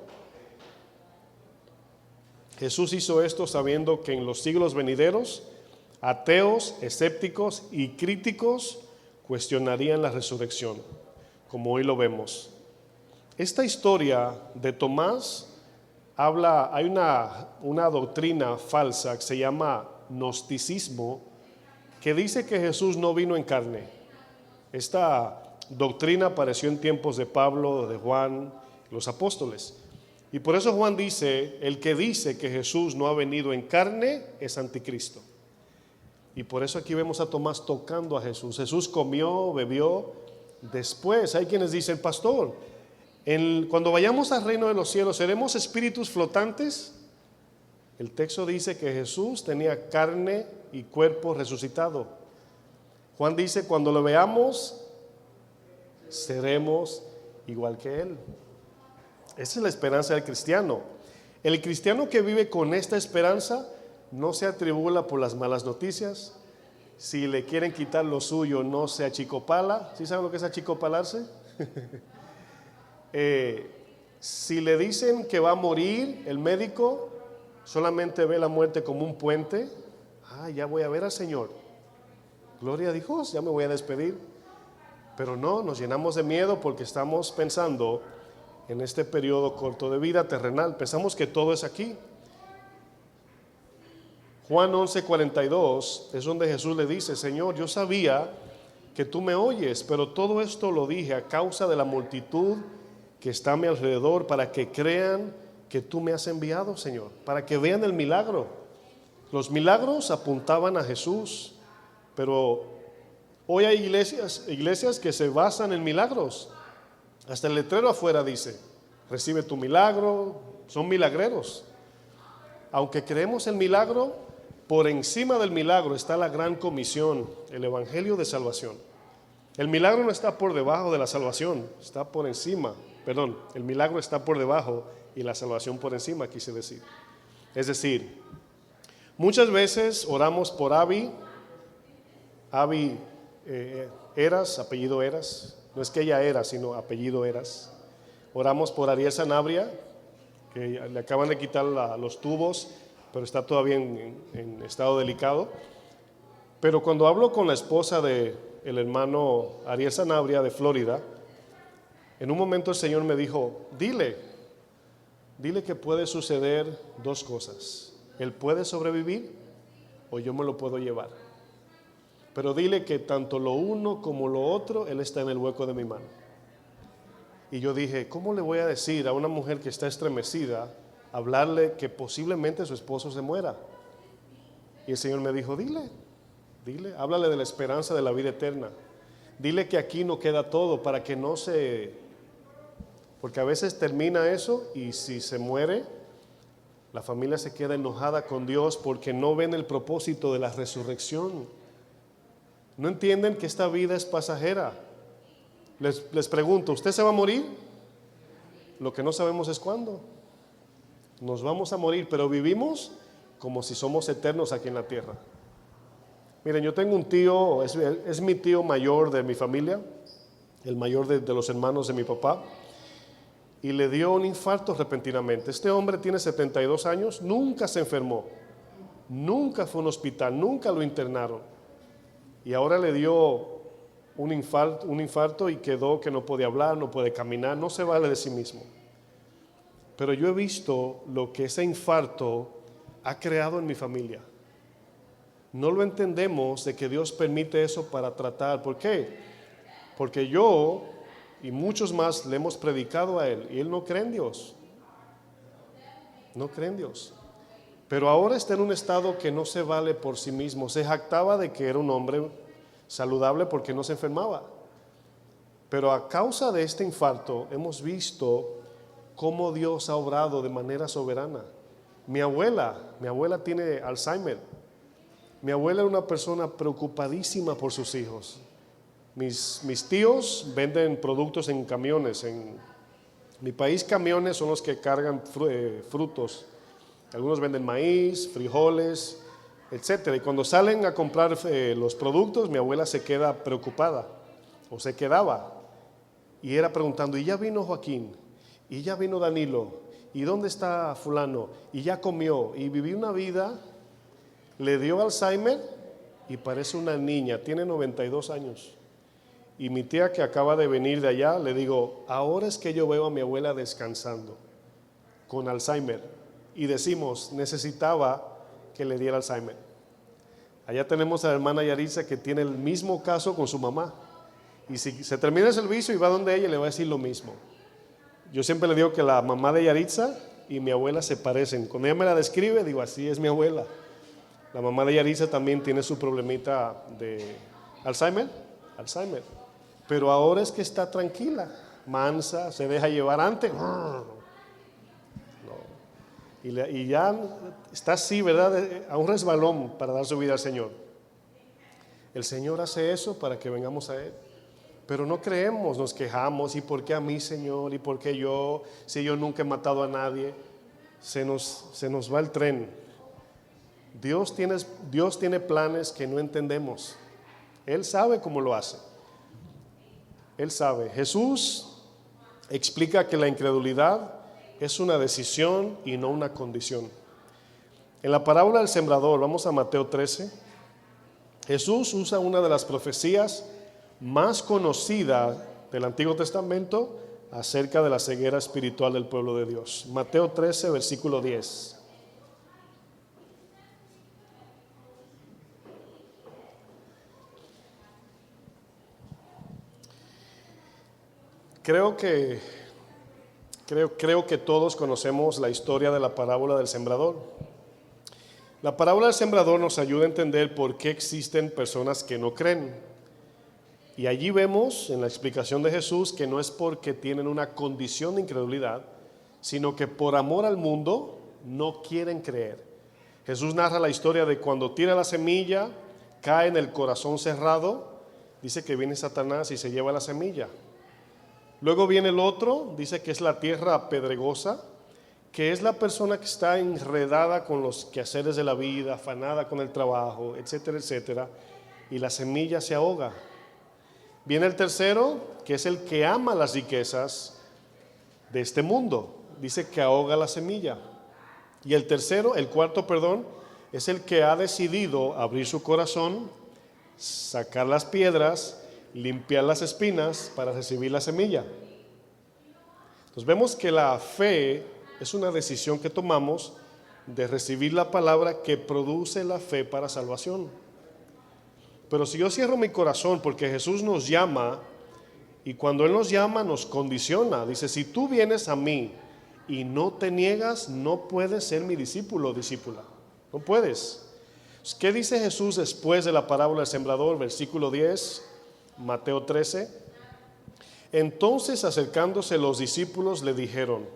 Jesús hizo esto sabiendo que en los siglos venideros, ateos, escépticos y críticos cuestionarían la resurrección, como hoy lo vemos. Esta historia de Tomás hay una doctrina falsa que se llama gnosticismo, que dice que Jesús no vino en carne. Esta doctrina apareció en tiempos de Pablo, de Juan, los apóstoles. Y por eso Juan dice, el que dice que Jesús no ha venido en carne es anticristo. Y por eso aquí vemos a Tomás tocando a Jesús. Jesús comió, bebió. Después hay quienes dicen, pastor, cuando vayamos al reino de los cielos, ¿seremos espíritus flotantes? El texto dice que Jesús tenía carne y cuerpo resucitado. Juan dice, cuando lo veamos, seremos igual que Él. Esa es la esperanza del cristiano. El cristiano que vive con esta esperanza no se atribula por las malas noticias. Si le quieren quitar lo suyo, no se achicopala. ¿Sí saben lo que es achicopalarse? Si le dicen que va a morir, el médico solamente ve la muerte como un puente. Ya voy a ver al Señor. Gloria a Dios, ya me voy a despedir. Pero no, nos llenamos de miedo porque estamos pensando en este periodo corto de vida terrenal. Pensamos que todo es aquí. Juan 11:42 es donde Jesús le dice: Señor, yo sabía que tú me oyes, pero todo esto lo dije a causa de la multitud que está a mi alrededor, para que crean que tú me has enviado, Señor, para que vean el milagro. Los milagros apuntaban a Jesús, pero hoy hay iglesias que se basan en milagros. Hasta el letrero afuera dice: recibe tu milagro. Son milagreros. Aunque creemos en milagro, por encima del milagro está la gran comisión, el evangelio de salvación. El milagro no está por debajo de la salvación, está por encima. Perdón, el milagro está por debajo y la salvación por encima, quise decir. Es decir, muchas veces oramos por Abby Eras, apellido Eras. No es que ella era, sino apellido Eras. Oramos por Ariel Sanabria, que le acaban de quitar los tubos, pero está todavía en estado delicado. Pero cuando hablo con la esposa del hermano Ariel Sanabria de Florida, en un momento el Señor me dijo: dile que puede suceder dos cosas. Él puede sobrevivir o yo me lo puedo llevar. Pero dile que tanto lo uno como lo otro, Él está en el hueco de mi mano. Y yo dije: ¿cómo le voy a decir a una mujer que está estremecida, hablarle que posiblemente su esposo se muera? Y el Señor me dijo: dile, háblale de la esperanza de la vida eterna. Dile que aquí no queda todo, para que no se... Porque a veces termina eso y si se muere, la familia se queda enojada con Dios porque no ven el propósito de la resurrección. No entienden que esta vida es pasajera. Les pregunto: ¿usted se va a morir? Lo que no sabemos es cuándo. Nos vamos a morir, pero vivimos como si somos eternos aquí en la tierra. Miren, yo tengo un tío, es mi tío mayor de mi familia, el mayor de los hermanos de mi papá, y le dio un infarto repentinamente. Este hombre tiene 72 años, nunca se enfermó, nunca fue a un hospital, nunca lo internaron, y ahora le dio un infarto y quedó que no puede hablar, no puede caminar, no se vale de sí mismo. Pero yo he visto lo que ese infarto ha creado en mi familia. No lo entendemos, de que Dios permite eso para tratar. ¿Por qué? Porque yo y muchos más le hemos predicado a Él y Él no cree en Dios. No cree en Dios. Pero ahora está en un estado que no se vale por sí mismo. Se jactaba de que era un hombre saludable porque no se enfermaba. Pero a causa de este infarto hemos visto cómo Dios ha obrado de manera soberana. Mi abuela tiene Alzheimer. Mi abuela era una persona preocupadísima por sus hijos. Mis tíos venden productos en camiones. En mi país, camiones son los que cargan frutos. Algunos venden maíz, frijoles, etcétera. Y cuando salen a comprar los productos, mi abuela se queda preocupada, o se quedaba, y era preguntando: ¿y ya vino Joaquín? ¿Y ya vino Danilo? ¿Y dónde está fulano? ¿Y ya comió? Y viví una vida. Le dio Alzheimer y parece una niña, tiene 92 años. Y mi tía, que acaba de venir de allá, le digo: ahora es que yo veo a mi abuela descansando con Alzheimer. Y decimos: necesitaba que le diera Alzheimer. Allá tenemos a la hermana Yaritza, que tiene el mismo caso con su mamá. Y si se termina el servicio y va donde ella, le va a decir lo mismo. Yo siempre le digo que la mamá de Yaritza y mi abuela se parecen. Cuando ella me la describe, digo: así es mi abuela. La mamá de Yaritza también tiene su problemita de Alzheimer. Pero ahora es que está tranquila, mansa, se deja llevar. Antes no. Y ya está así, ¿verdad? A un resbalón para dar su vida al Señor. El Señor hace eso para que vengamos a Él. Pero no creemos, nos quejamos: ¿y por qué a mí, Señor? ¿Y por qué yo? Si yo nunca he matado a nadie. Se nos va el tren. Dios tiene planes que no entendemos. Él sabe cómo lo hace. Él sabe. Jesús explica que la incredulidad es una decisión y no una condición. En la parábola del sembrador, vamos a Mateo 13, Jesús usa una de las profecías más conocidas del Antiguo Testamento acerca de la ceguera espiritual del pueblo de Dios. Mateo 13, versículo 10. Creo que todos conocemos la historia de la parábola del sembrador. La parábola del sembrador nos ayuda a entender por qué existen personas que no creen. Y allí vemos en la explicación de Jesús que no es porque tienen una condición de incredulidad, sino que por amor al mundo no quieren creer. Jesús narra la historia de cuando tira la semilla, cae en el corazón cerrado, dice que viene Satanás y se lleva la semilla. Luego viene el otro, dice que es la tierra pedregosa, que es la persona que está enredada con los quehaceres de la vida, afanada con el trabajo, etcétera, etcétera, y la semilla se ahoga. Viene el tercero, que es el que ama las riquezas de este mundo, dice que ahoga la semilla. Y el cuarto, es el que ha decidido abrir su corazón, sacar las piedras, limpiar las espinas para recibir la semilla. Entonces vemos que la fe es una decisión que tomamos de recibir la palabra que produce la fe para salvación. Pero si yo cierro mi corazón, porque Jesús nos llama, y cuando Él nos llama nos condiciona, dice, si tú vienes a mí y no te niegas, no puedes ser mi discípulo o discípula, no puedes. ¿Qué dice Jesús después de la parábola del sembrador? Versículo 10, Mateo 13. Entonces, acercándose los discípulos, le dijeron,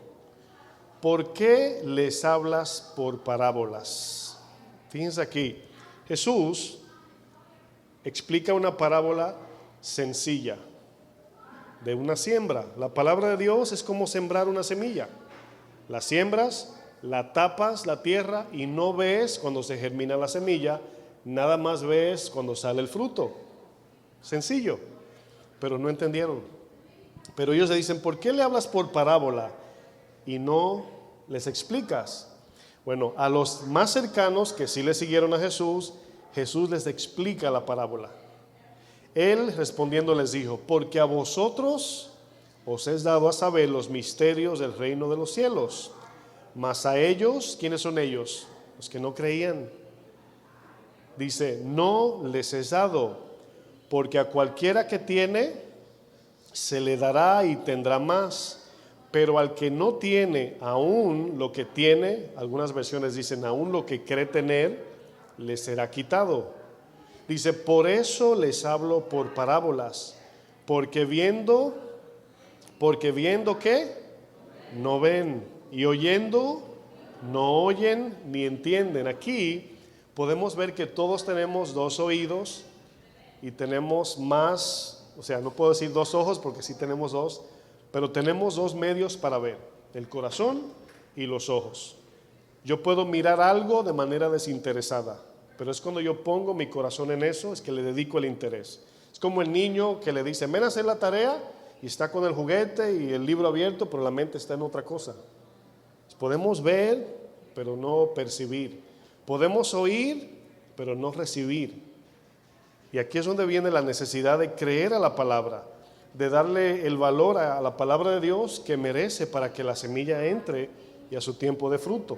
¿por qué les hablas por parábolas? Fíjense aquí, Jesús explica una parábola sencilla de una siembra. La palabra de Dios es como sembrar una semilla. La siembras, la tapas la tierra y no ves cuando se germina la semilla, nada más ves cuando sale el fruto. Sencillo, pero no entendieron. Pero ellos le dicen, ¿por qué le hablas por parábola y no les explicas? Bueno, a los más cercanos que sí le siguieron a Jesús, Jesús les explica la parábola. Él respondiendo les dijo, porque a vosotros os es dado a saber los misterios del reino de los cielos, mas a ellos, ¿quiénes son ellos? Los que no creían. Dice, no les es dado, porque a cualquiera que tiene, se le dará y tendrá más, pero al que no tiene, aún lo que tiene, algunas versiones dicen, aún lo que cree tener, le será quitado. Dice, por eso les hablo por parábolas, porque viendo ¿qué? No ven, y oyendo, no oyen ni entienden. Aquí podemos ver que todos tenemos dos oídos y tenemos más, o sea, no puedo decir dos ojos porque sí tenemos dos, pero tenemos dos medios para ver, el corazón y los ojos. Yo puedo mirar algo de manera desinteresada, pero es cuando yo pongo mi corazón en eso, es que le dedico el interés. Es como el niño que le dice, ven a hacer la tarea, y está con el juguete y el libro abierto, pero la mente está en otra cosa. Podemos ver, pero no percibir. Podemos oír, pero no recibir. Y aquí es donde viene la necesidad de creer a la palabra, de darle el valor a la palabra de Dios que merece para que la semilla entre y a su tiempo de fruto.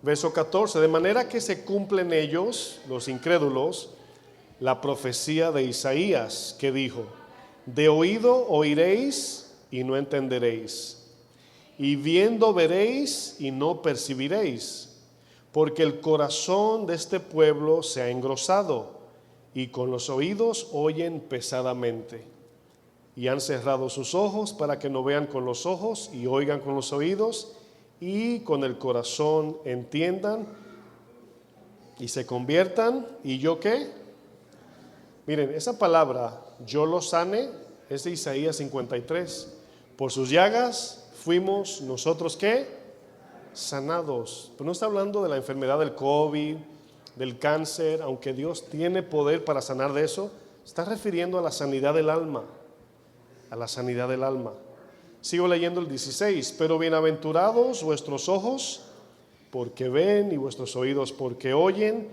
Verso 14, de manera que se cumplen ellos, los incrédulos, la profecía de Isaías que dijo, de oído oiréis y no entenderéis, y viendo veréis y no percibiréis, porque el corazón de este pueblo se ha engrosado, y con los oídos oyen pesadamente, y han cerrado sus ojos para que no vean con los ojos y oigan con los oídos, y con el corazón entiendan y se conviertan. ¿Y yo qué? Miren, esa palabra, yo los sane, es de Isaías 53. Por sus llagas fuimos nosotros, ¿qué? sanados. Pero no está hablando de la enfermedad del COVID, del cáncer, aunque Dios tiene poder para sanar de eso. Está refiriendo a la sanidad del alma, a la sanidad del alma. Sigo leyendo el 16. Pero bienaventurados vuestros ojos, porque ven, y vuestros oídos, porque oyen,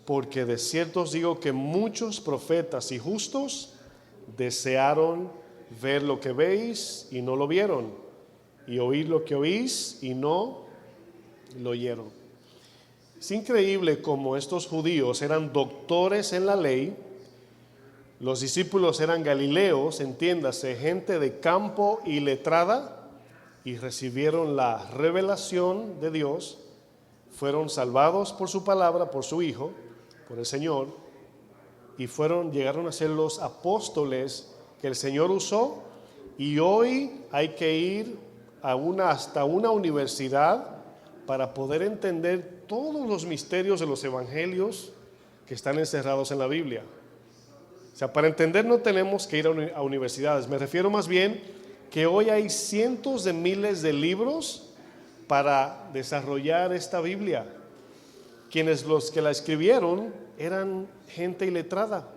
porque de cierto os digo que muchos profetas y justos desearon ver lo que veis y no lo vieron, y oír lo que oís y no lo oyeron. Es increíble cómo estos judíos eran doctores en la ley, los discípulos eran galileos, entiéndase, gente de campo y letrada, y recibieron la revelación de Dios, fueron salvados por su palabra, por su Hijo, por el Señor, y llegaron a ser los apóstoles que el Señor usó. Y hoy hay que ir hasta una universidad para poder entender todos los misterios de los evangelios que están encerrados en la Biblia. O sea, para entender no tenemos que ir a universidades. Me refiero más bien que hoy hay cientos de miles de libros para desarrollar esta Biblia. Los que la escribieron eran gente iletrada.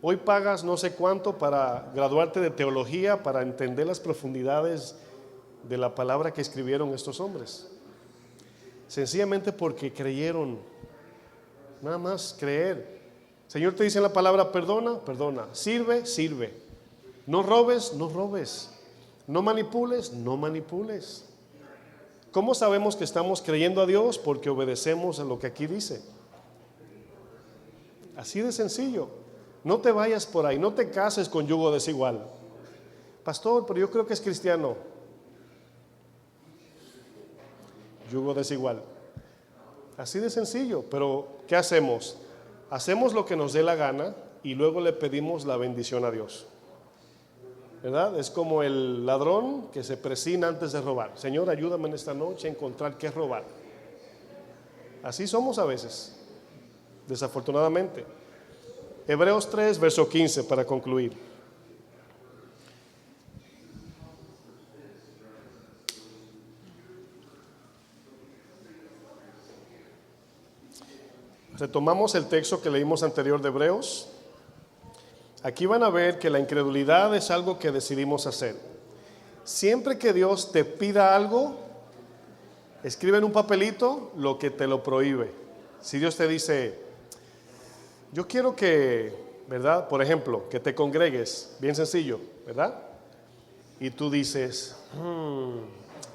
Hoy pagas no sé cuánto para graduarte de teología, para entender las profundidades de la palabra que escribieron estos hombres. Sencillamente porque creyeron. Nada más creer. El Señor te dice en la palabra: perdona, perdona. Sirve, sirve. No robes, no robes. No manipules, no manipules. ¿Cómo sabemos que estamos creyendo a Dios? Porque obedecemos a lo que aquí dice. Así de sencillo. No te vayas por ahí, no te cases con yugo desigual. Pastor, pero yo creo que es cristiano. Yugo desigual. Así de sencillo. Pero ¿qué hacemos? Hacemos lo que nos dé la gana y luego le pedimos la bendición a Dios, ¿verdad? Es como el ladrón que se presina antes de robar. Señor, ayúdame en esta noche a encontrar qué robar. Así somos a veces, desafortunadamente. Hebreos 3, verso 15, para concluir. Retomamos el texto que leímos anterior de Hebreos. Aquí van a ver que la incredulidad es algo que decidimos hacer. Siempre que Dios te pida algo, escribe en un papelito lo que te lo prohíbe. Si Dios te dice: yo quiero que, ¿verdad? Por ejemplo, que te congregues, bien sencillo, ¿verdad? Y tú dices: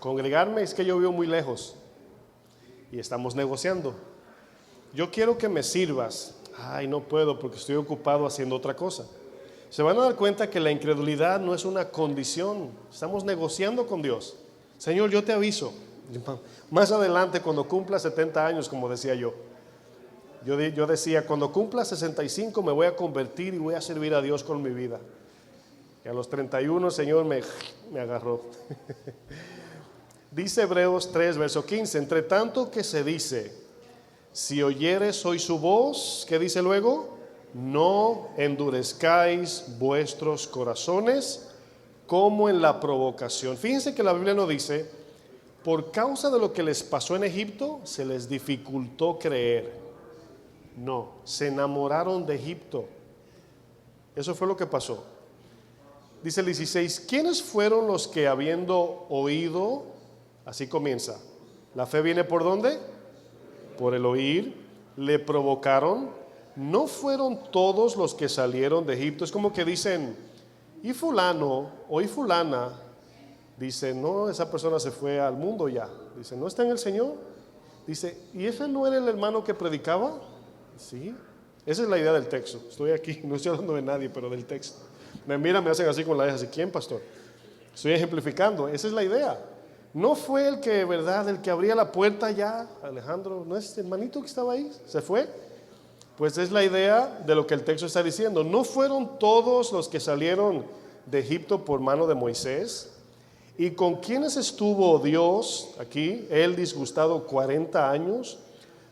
congregarme es que yo vivo muy lejos y estamos negociando. Yo quiero que me sirvas. Ay, no puedo porque estoy ocupado haciendo otra cosa. Se van a dar cuenta que la incredulidad no es una condición. Estamos negociando con Dios. Señor, yo te aviso. Más adelante, cuando cumpla 70 años, como decía yo decía: cuando cumpla 65 me voy a convertir y voy a servir a Dios con mi vida. Y a los 31 el Señor me agarró. Dice Hebreos 3, verso 15: entre tanto que se dice, si oyeres hoy su voz, ¿qué dice luego? No endurezcáis vuestros corazones como en la provocación. Fíjense que la Biblia no dice: por causa de lo que les pasó en Egipto, se les dificultó creer. No, se enamoraron de Egipto. Eso fue lo que pasó. Dice el 16: ¿quiénes fueron los que, habiendo oído? Así comienza. ¿La fe viene por dónde? Por el oír. Le provocaron. ¿No fueron todos los que salieron de Egipto? Es como que dicen: y fulano o y fulana. Dice: no, esa persona se fue al mundo ya. Dice: ¿no está en el Señor? Dice: ¿y ese no era el hermano que predicaba? Sí, esa es la idea del texto. Estoy aquí, no estoy hablando de nadie, pero del texto. Me miran, me hacen así con la ceja, así: ¿quién, pastor? Estoy ejemplificando, esa es la idea. No fue el que, ¿verdad? El que abría la puerta ya, Alejandro, ¿no es el hermanito que estaba ahí? ¿Se fue? Pues es la idea de lo que el texto está diciendo. ¿No fueron todos los que salieron de Egipto por mano de Moisés? ¿Y con quiénes estuvo Dios aquí, él disgustado 40 años?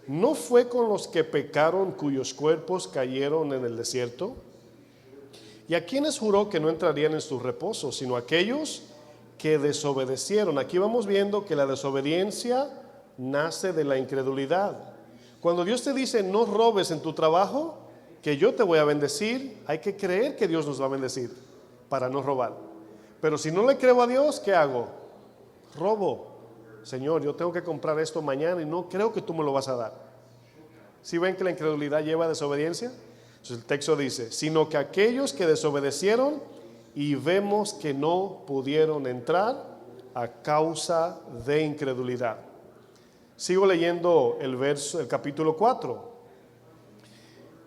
¿No fue con los que pecaron, cuyos cuerpos cayeron en el desierto? ¿Y a quiénes juró que no entrarían en su reposo, sino aquellos que desobedecieron. Aquí vamos viendo que la desobediencia nace de la incredulidad. Cuando Dios te dice no robes en tu trabajo, que yo te voy a bendecir, hay que creer que Dios nos va a bendecir para no robar. Pero si no le creo a Dios, ¿qué hago? Robo. Señor, yo tengo que comprar esto mañana y no creo que tú me lo vas a dar. ¿Sí ven que la incredulidad lleva a desobediencia? Entonces el texto dice, sino que aquellos que desobedecieron y vemos que no pudieron entrar a causa de incredulidad. Sigo leyendo el capítulo 4.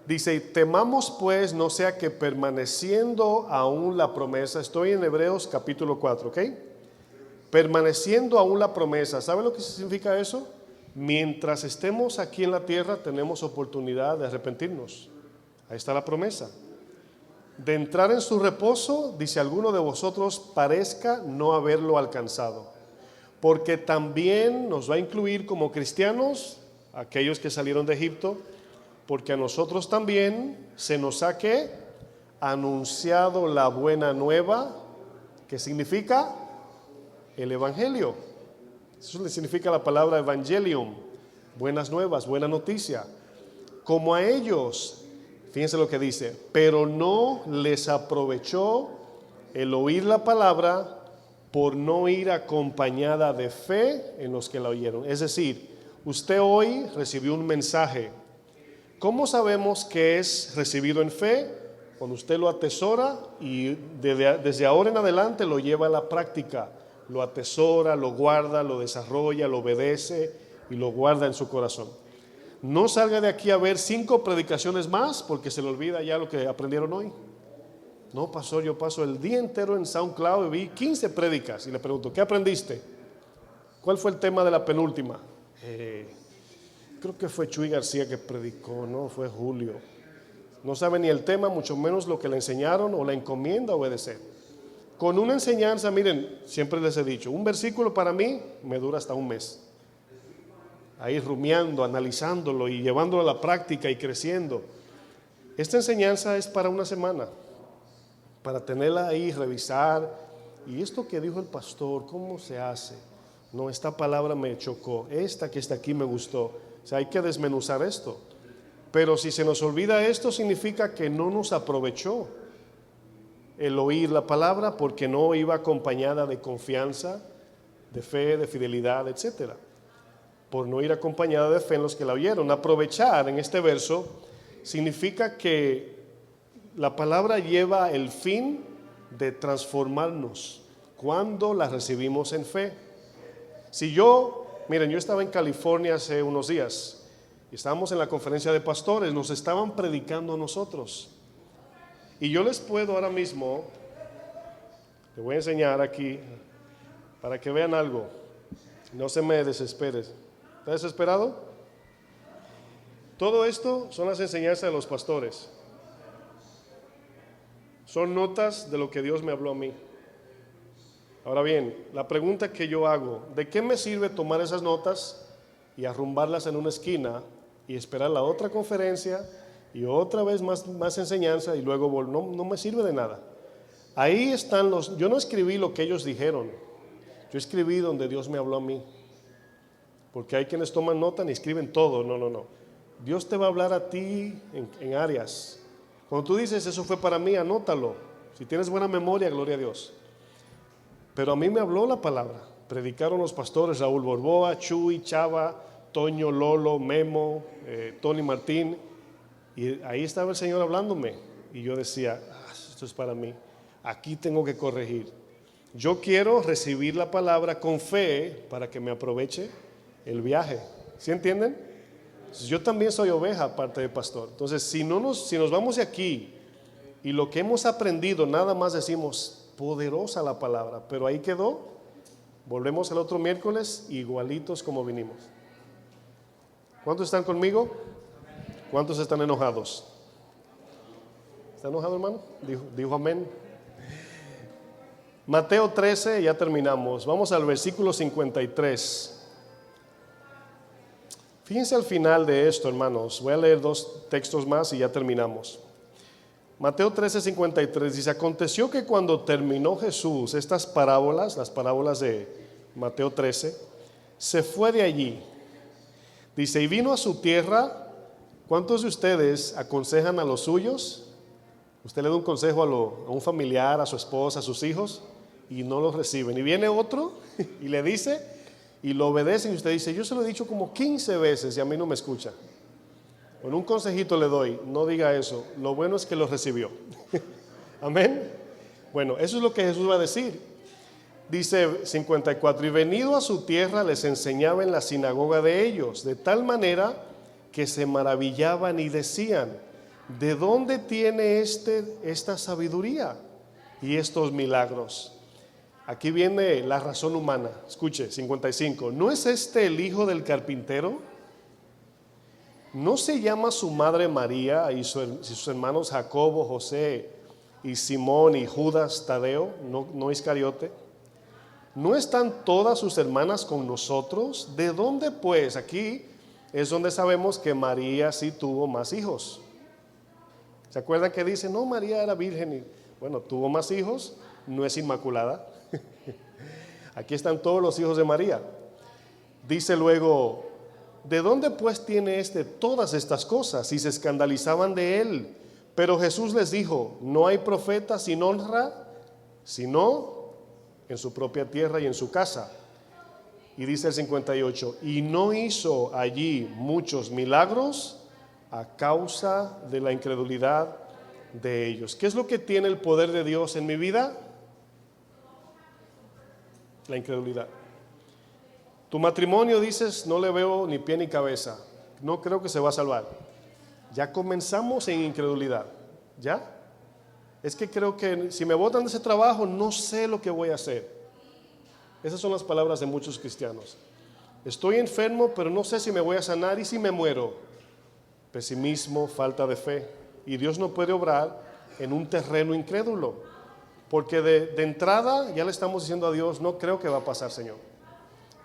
Dice, temamos pues no sea que permaneciendo aún la promesa, estoy en Hebreos capítulo 4, ¿ok? Permaneciendo aún la promesa, ¿sabe lo que significa eso? Mientras estemos aquí en la tierra tenemos oportunidad de arrepentirnos. Ahí está la promesa. De entrar en su reposo, dice, alguno de vosotros parezca no haberlo alcanzado. Porque también nos va a incluir como cristianos, aquellos que salieron de Egipto, porque a nosotros también se nos ha ¿qué? Anunciado la buena nueva, que significa el evangelio. Eso le significa la palabra evangelium, buenas nuevas, buena noticia. Como a ellos, fíjense lo que dice, pero no les aprovechó el oír la palabra por no ir acompañada de fe en los que la oyeron. Es decir, usted hoy recibió un mensaje. ¿Cómo sabemos que es recibido en fe? Cuando usted lo atesora y desde ahora en adelante lo lleva a la práctica. Lo atesora, lo guarda, lo desarrolla, lo obedece y lo guarda en su corazón. No salga de aquí a ver 5 predicaciones más porque se le olvida ya lo que aprendieron hoy. No, pastor, yo paso el día entero en SoundCloud y vi 15 prédicas y le pregunto, ¿qué aprendiste? ¿Cuál fue el tema de la penúltima? Creo que fue Chuy García que predicó, no, fue Julio. No sabe ni el tema, mucho menos lo que le enseñaron o la encomienda a obedecer. Con una enseñanza, miren, siempre les he dicho, un versículo para mí me dura hasta un mes. Ahí rumiando, analizándolo y llevándolo a la práctica y creciendo. Esta enseñanza es para una semana, para tenerla ahí, revisar. Y esto que dijo el pastor, ¿cómo se hace? No, esta palabra me chocó, esta que está aquí me gustó. O sea, hay que desmenuzar esto. Pero si se nos olvida esto, significa que no nos aprovechó el oír la palabra porque no iba acompañada de confianza, de fe, de fidelidad, etcétera. Por no ir acompañada de fe en los que la oyeron. Aprovechar en este verso significa que la palabra lleva el fin de transformarnos cuando la recibimos en fe. Si miren, yo estaba en California hace unos días y estábamos en la conferencia de pastores, nos estaban predicando a nosotros. Y yo les puedo ahora mismo, les voy a enseñar aquí para que vean algo. No se me desespere. ¿Está desesperado? Todo esto son las enseñanzas de los pastores. Son notas de lo que Dios me habló a mí. Ahora bien, la pregunta que yo hago, ¿de qué me sirve tomar esas notas y arrumbarlas en una esquina y esperar la otra conferencia y otra vez más enseñanza y luego no me sirve de nada? Ahí están yo no escribí lo que ellos dijeron, yo escribí donde Dios me habló a mí. Porque hay quienes toman nota y escriben todo. No. Dios te va a hablar a ti en áreas. Cuando tú dices, eso fue para mí, anótalo. Si tienes buena memoria, gloria a Dios. Pero a mí me habló la palabra. Predicaron los pastores Raúl Borboa, Chuy, Chava, Toño, Lolo, Memo, Tony Martín. Y ahí estaba el Señor hablándome. Y yo decía, esto es para mí. Aquí tengo que corregir. Yo quiero recibir la palabra con fe para que me aproveche el viaje. ¿Sí entienden? Yo también soy oveja aparte de pastor. Entonces si nos vamos de aquí y lo que hemos aprendido nada más decimos poderosa la palabra, pero ahí quedó, volvemos el otro miércoles igualitos como vinimos. ¿Cuántos están conmigo? ¿Cuántos están enojados? ¿Está enojado, hermano? Dijo amén. Mateo 13, ya terminamos. Vamos al versículo 53. Fíjense al final de esto, hermanos. Voy a leer 2 textos más y ya terminamos. Mateo 13:53 dice: aconteció que cuando terminó Jesús estas parábolas, las parábolas de Mateo 13, se fue de allí. Dice, y vino a su tierra. ¿Cuántos de ustedes aconsejan a los suyos? Usted le da un consejo a un familiar, a su esposa, a sus hijos, y no los reciben. Y viene otro y le dice, y lo obedecen, y usted dice, yo se lo he dicho como 15 veces y a mí no me escucha. Con un consejito le doy, no diga eso. Lo bueno es que lo recibió. Amén. Bueno, eso es lo que Jesús va a decir. Dice 54, y venido a su tierra les enseñaba en la sinagoga de ellos, de tal manera que se maravillaban y decían, ¿de dónde tiene esta sabiduría y estos milagros? Aquí viene la razón humana. Escuche, 55. ¿No es este el hijo del carpintero? ¿No se llama su madre María y sus hermanos Jacobo, José y Simón y Judas Tadeo, no Iscariote? ¿No están todas sus hermanas con nosotros? ¿De dónde pues? Aquí es donde sabemos que María sí tuvo más hijos. ¿Se acuerdan que dice, no, María era virgen? Y, bueno, tuvo más hijos, no es inmaculada. Aquí están todos los hijos de María. Dice luego, ¿de dónde pues tiene todas estas cosas? Y se escandalizaban de él. Pero Jesús les dijo, no hay profeta sin honra, sino en su propia tierra y en su casa. Y dice el 58, y no hizo allí muchos milagros a causa de la incredulidad de ellos. ¿Qué es lo que tiene el poder de Dios en mi vida? La incredulidad. Tu matrimonio, dices, no le veo ni pie ni cabeza, no creo que se va a salvar. Ya comenzamos en incredulidad. ¿Ya? Es que creo que si me botan de ese trabajo, no sé lo que voy a hacer. Esas son las palabras de muchos cristianos. Estoy enfermo, pero no sé si me voy a sanar y si me muero. Pesimismo, falta de fe. Y Dios no puede obrar en un terreno incrédulo. Porque de entrada ya le estamos diciendo a Dios, no creo que va a pasar, Señor.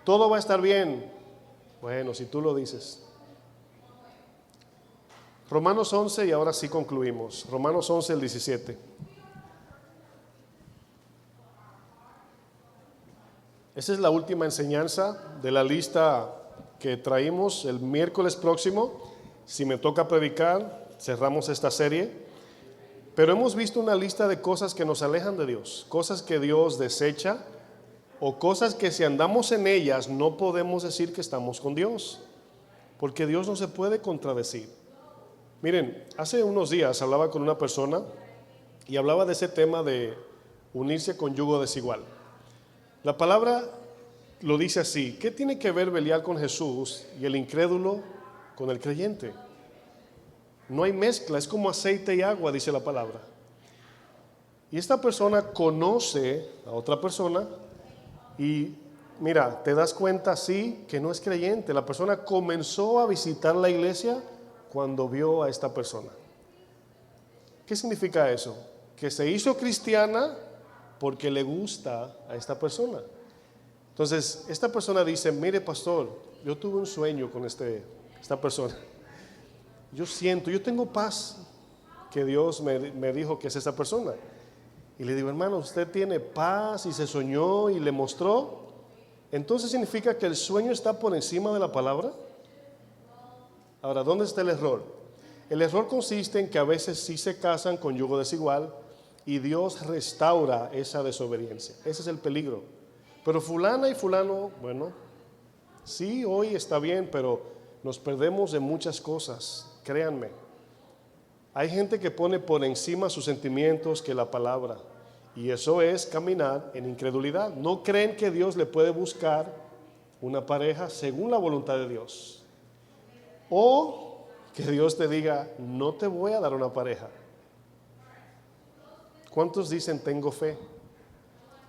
Todo va a estar bien. Bueno, si tú lo dices. Romanos 11, y ahora sí concluimos. Romanos 11, el 17. Esa es la última enseñanza de la lista que traímos el miércoles próximo. Si me toca predicar, cerramos esta serie. Pero hemos visto una lista de cosas que nos alejan de Dios, cosas que Dios desecha o cosas que si andamos en ellas no podemos decir que estamos con Dios, porque Dios no se puede contradecir. Miren, hace unos días hablaba con una persona y hablaba de ese tema de unirse con yugo desigual. La palabra lo dice así, ¿qué tiene que ver Belial con Jesús y el incrédulo con el creyente? No hay mezcla, es como aceite y agua, dice la palabra. Y esta persona conoce a otra persona y mira, te das cuenta así que no es creyente. La persona comenzó a visitar la iglesia cuando vio a esta persona. ¿Qué significa eso? Que se hizo cristiana porque le gusta a esta persona. Entonces, esta persona dice, mire pastor, yo tuve un sueño con esta persona. Yo tengo paz, que Dios me dijo que es esa persona. Y le digo, hermano, usted tiene paz y se soñó y le mostró. Entonces significa que el sueño está por encima de la palabra. Ahora, ¿dónde está el error? El error consiste en que a veces sí se casan con yugo desigual y Dios restaura esa desobediencia. Ese es el peligro. Pero fulana y fulano, bueno, sí, hoy está bien, pero nos perdemos de muchas cosas. Créanme, hay gente que pone por encima sus sentimientos que la palabra, y eso es caminar en incredulidad. No creen que Dios le puede buscar una pareja según la voluntad de Dios, o que Dios te diga, no te voy a dar una pareja. ¿Cuántos dicen tengo fe?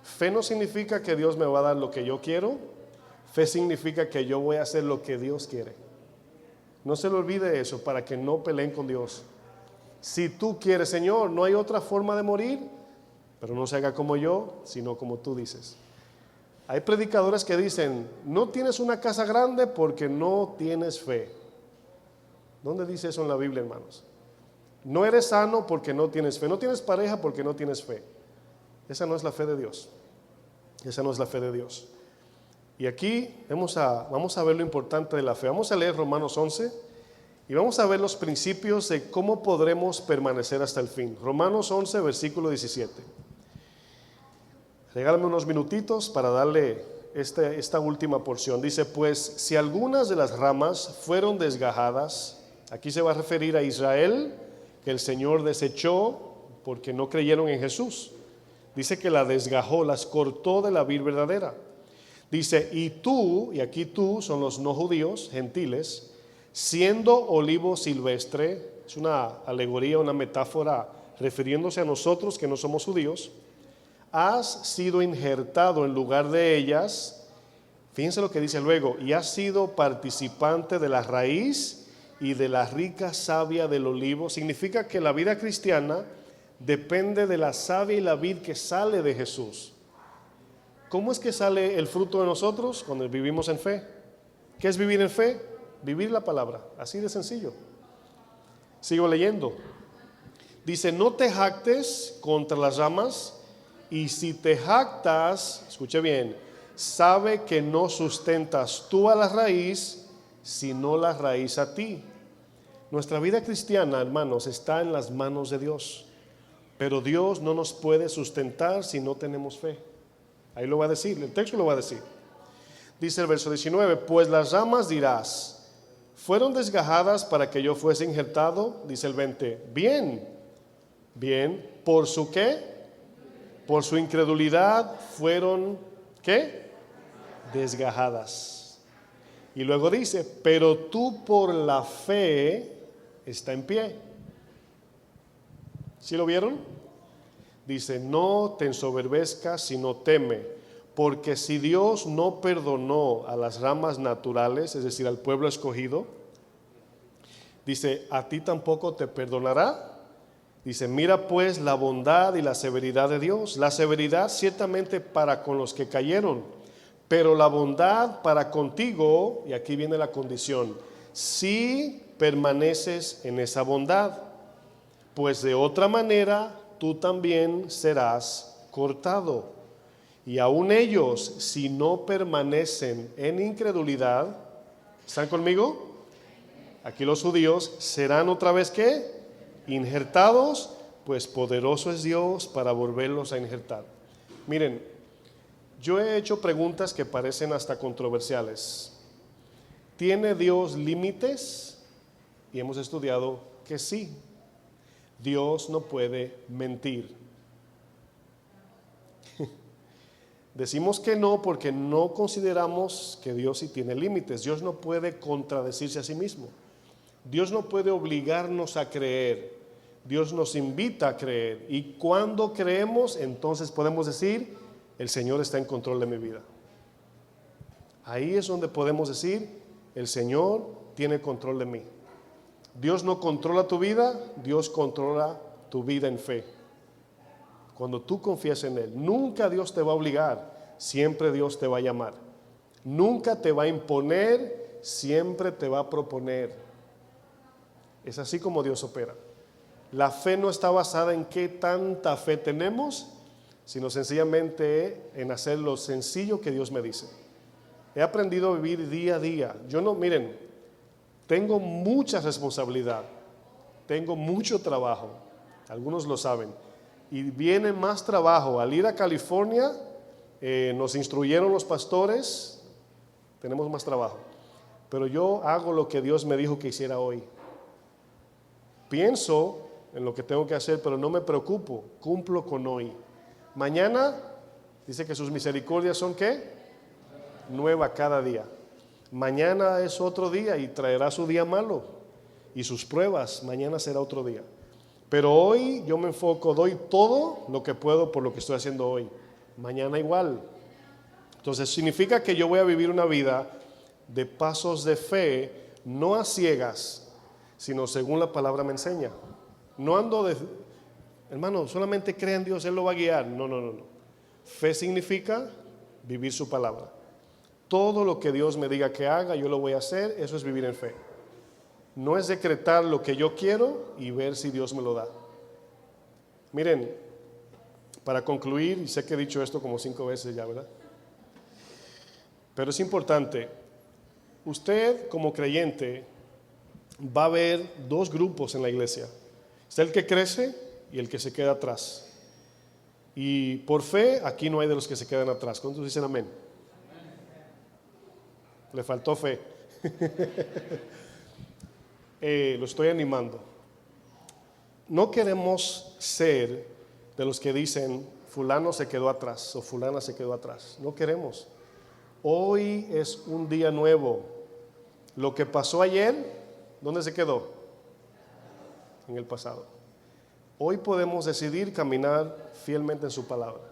Fe no significa que Dios me va a dar lo que yo quiero. Fe significa que yo voy a hacer lo que Dios quiere. No se le olvide eso para que no peleen con Dios. Si tú quieres, Señor, no hay otra forma de morir, pero no se haga como yo, sino como tú dices. Hay predicadores que dicen, no tienes una casa grande porque no tienes fe. ¿Dónde dice eso en la Biblia, hermanos? No eres sano porque no tienes fe. No tienes pareja porque no tienes fe. Esa no es la fe de Dios. Esa no es la fe de Dios. Y aquí vamos a ver lo importante de la fe. Vamos a leer Romanos 11 y vamos a ver los principios de cómo podremos permanecer hasta el fin. Romanos 11, versículo 17. Regálame unos minutitos para darle esta última porción. Dice, pues si algunas de las ramas fueron desgajadas, aquí se va a referir a Israel, que el Señor desechó porque no creyeron en Jesús. Dice que la desgajó, las cortó de la vid verdadera. Dice, y tú, y aquí tú son los no judíos, gentiles, siendo olivo silvestre, es una alegoría, una metáfora refiriéndose a nosotros que no somos judíos, has sido injertado en lugar de ellas. Fíjense lo que dice luego, y has sido participante de la raíz y de la rica savia del olivo. Significa que la vida cristiana depende de la savia y la vid que sale de Jesús. ¿Cómo es que sale el fruto de nosotros? Cuando vivimos en fe. ¿Qué es vivir en fe? Vivir la palabra, así de sencillo. Sigo leyendo. Dice, no te jactes contra las ramas, y si te jactas, escuche bien, sabe que no sustentas tú a la raíz, sino la raíz a ti. Nuestra vida cristiana, hermanos, está en las manos de Dios, pero Dios no nos puede sustentar si no tenemos fe. Ahí lo va a decir, el texto lo va a decir. Dice el verso 19, pues las ramas dirás, fueron desgajadas para que yo fuese injertado. Dice el 20, bien, ¿por su qué? Por su incredulidad fueron, ¿qué? Desgajadas. Y luego dice, pero tú por la fe está en pie. ¿Sí lo vieron? Dice, no te ensoberbezcas, sino teme, porque si Dios no perdonó a las ramas naturales, es decir, al pueblo escogido, dice, a ti tampoco te perdonará. Dice, mira pues la bondad y la severidad de Dios. La severidad ciertamente para con los que cayeron, pero la bondad para contigo, y aquí viene la condición, si permaneces en esa bondad, pues de otra manera tú también serás cortado. Y aun ellos, si no permanecen en incredulidad, ¿están conmigo? Aquí los judíos serán otra vez ¿qué? Injertados, pues poderoso es Dios para volverlos a injertar. Miren, yo he hecho preguntas que parecen hasta controversiales. ¿Tiene Dios límites? Y hemos estudiado que sí. Dios no puede mentir. Decimos que no porque no consideramos que Dios sí tiene límites. Dios no puede contradecirse a sí mismo. Dios no puede obligarnos a creer. Dios nos invita a creer. Y cuando creemos, entonces podemos decir, el Señor está en control de mi vida. Ahí es donde podemos decir, el Señor tiene control de mí. Dios no controla tu vida, Dios controla tu vida en fe. Cuando tú confías en Él, nunca Dios te va a obligar, siempre Dios te va a llamar. Nunca te va a imponer, siempre te va a proponer. Es así como Dios opera. La fe no está basada en qué tanta fe tenemos, sino sencillamente en hacer lo sencillo que Dios me dice. He aprendido a vivir día a día. Miren, tengo mucha responsabilidad, tengo mucho trabajo, algunos lo saben, y viene más trabajo. Al ir a California, nos instruyeron los pastores, tenemos más trabajo, pero yo hago lo que Dios me dijo que hiciera hoy. Pienso en lo que tengo que hacer, pero no me preocupo, cumplo con hoy. Mañana, dice que sus misericordias son ¿qué? Nueva cada día. Mañana es otro día y traerá su día malo y sus pruebas, mañana será otro día. Pero hoy yo me enfoco, doy todo lo que puedo por lo que estoy haciendo hoy. Mañana igual. Entonces significa que yo voy a vivir una vida de pasos de fe, no a ciegas, sino según la palabra me enseña. No ando hermano, solamente crea en Dios, Él lo va a guiar. No. Fe significa vivir su palabra. Todo lo que Dios me diga que haga, yo lo voy a hacer. Eso es vivir en fe. no es decretar lo que yo quiero y ver si Dios me lo da. Miren, para concluir, y sé que he dicho esto como 5 veces ya, ¿verdad? Pero es importante, usted como creyente va a ver 2 grupos en la iglesia. Está el que crece y el que se queda atrás. Y por fe, aquí no hay de los que se quedan atrás. ¿Cuántos dicen amén? Le faltó fe. Lo estoy animando. No queremos ser de los que dicen fulano se quedó atrás o fulana se quedó atrás. No queremos. Hoy es un día nuevo. Lo que pasó ayer, ¿dónde se quedó? En el pasado. Hoy podemos decidir caminar fielmente en su palabra.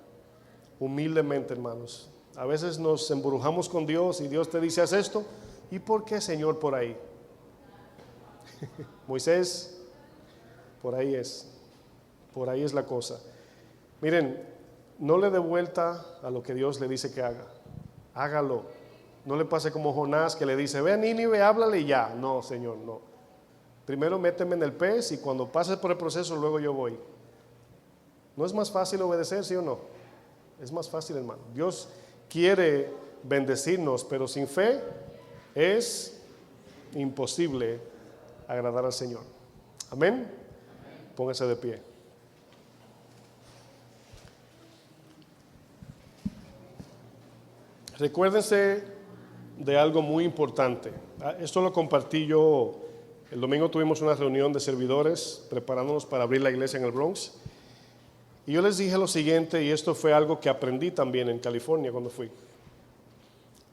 Humildemente, hermanos. A veces nos embrujamos con Dios y Dios te dice haz esto. ¿Y por qué, Señor, por ahí? Moisés, por ahí es la cosa. Miren, no le dé vuelta a lo que Dios le dice que haga. Hágalo. No le pase como Jonás que le dice, ve a Nínive, háblale y ya. No, Señor, no. Primero méteme en el pez y cuando pases por el proceso luego yo voy. ¿No es más fácil obedecer, sí o no? Es más fácil, hermano. Dios quiere bendecirnos, pero sin fe es imposible agradar al Señor. Amén. Póngase de pie. Recuérdense de algo muy importante. Esto lo compartí yo. El domingo tuvimos una reunión de servidores preparándonos para abrir la iglesia en el Bronx. Y yo les dije lo siguiente, y esto fue algo que aprendí también en California cuando fui.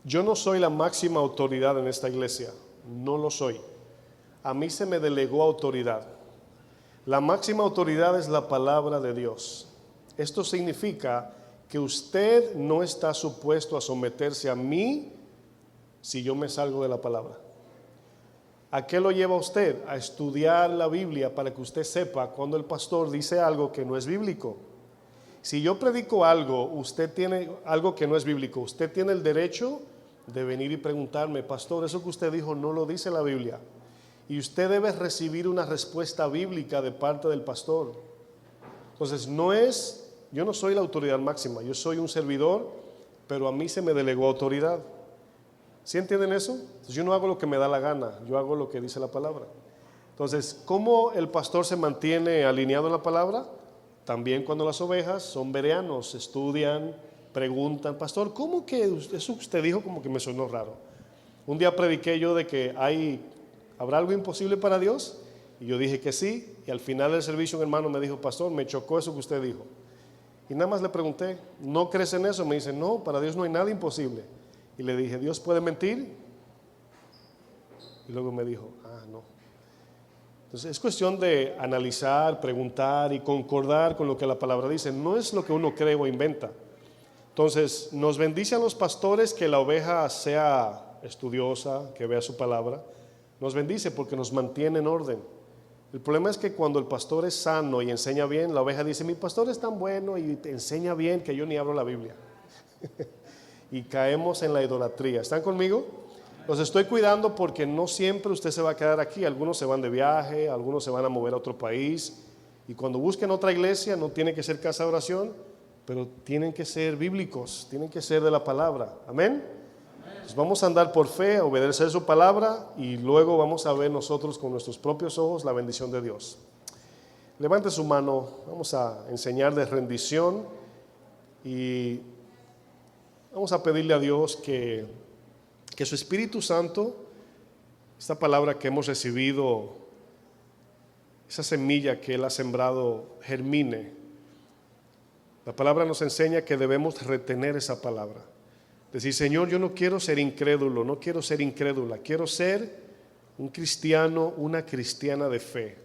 Yo no soy la máxima autoridad en esta iglesia, no lo soy. A mí se me delegó autoridad. La máxima autoridad es la palabra de Dios. Esto significa que usted no está supuesto a someterse a mí si yo me salgo de la palabra. ¿A qué lo lleva usted? A estudiar la Biblia para que usted sepa cuando el pastor dice algo que no es bíblico. Si yo predico algo, usted tiene algo que no es bíblico, usted tiene el derecho de venir y preguntarme, pastor, eso que usted dijo no lo dice la Biblia. Y usted debe recibir una respuesta bíblica de parte del pastor. Entonces yo no soy la autoridad máxima, yo soy un servidor, pero a mí se me delegó autoridad. ¿Sí entienden eso? Entonces yo no hago lo que me da la gana, yo hago lo que dice la palabra. Entonces, ¿cómo el pastor se mantiene alineado en la palabra? También cuando las ovejas son bereanos, estudian, preguntan, pastor, ¿cómo que eso usted dijo como que me sonó raro? Un día prediqué yo de que ¿habrá algo imposible para Dios? Y yo dije que sí, y al final del servicio un hermano me dijo, pastor, me chocó eso que usted dijo. Y nada más le pregunté, ¿no crees en eso? Me dice, no, para Dios no hay nada imposible. Y le dije, ¿Dios puede mentir? Y luego me dijo, no. Entonces es cuestión de analizar, preguntar y concordar con lo que la palabra dice. No es lo que uno cree o inventa. Entonces nos bendice a los pastores que la oveja sea estudiosa, que vea su palabra. Nos bendice porque nos mantiene en orden. El problema es que cuando el pastor es sano y enseña bien, la oveja dice, mi pastor es tan bueno y te enseña bien que yo ni abro la Biblia. Y caemos en la idolatría. ¿Están conmigo? Los estoy cuidando porque no siempre usted se va a quedar aquí. Algunos se van de viaje, algunos se van a mover a otro país. Y cuando busquen otra iglesia, no tiene que ser casa de oración, pero tienen que ser bíblicos, tienen que ser de la palabra. Amén. Entonces vamos a andar por fe, a obedecer su palabra y luego vamos a ver nosotros con nuestros propios ojos la bendición de Dios. Levante su mano, vamos a enseñar de rendición y vamos a pedirle a Dios que su Espíritu Santo, esta palabra que hemos recibido, esa semilla que Él ha sembrado, germine. La palabra nos enseña que debemos retener esa palabra. Decir, Señor, yo no quiero ser incrédulo, no quiero ser incrédula, quiero ser un cristiano, una cristiana de fe.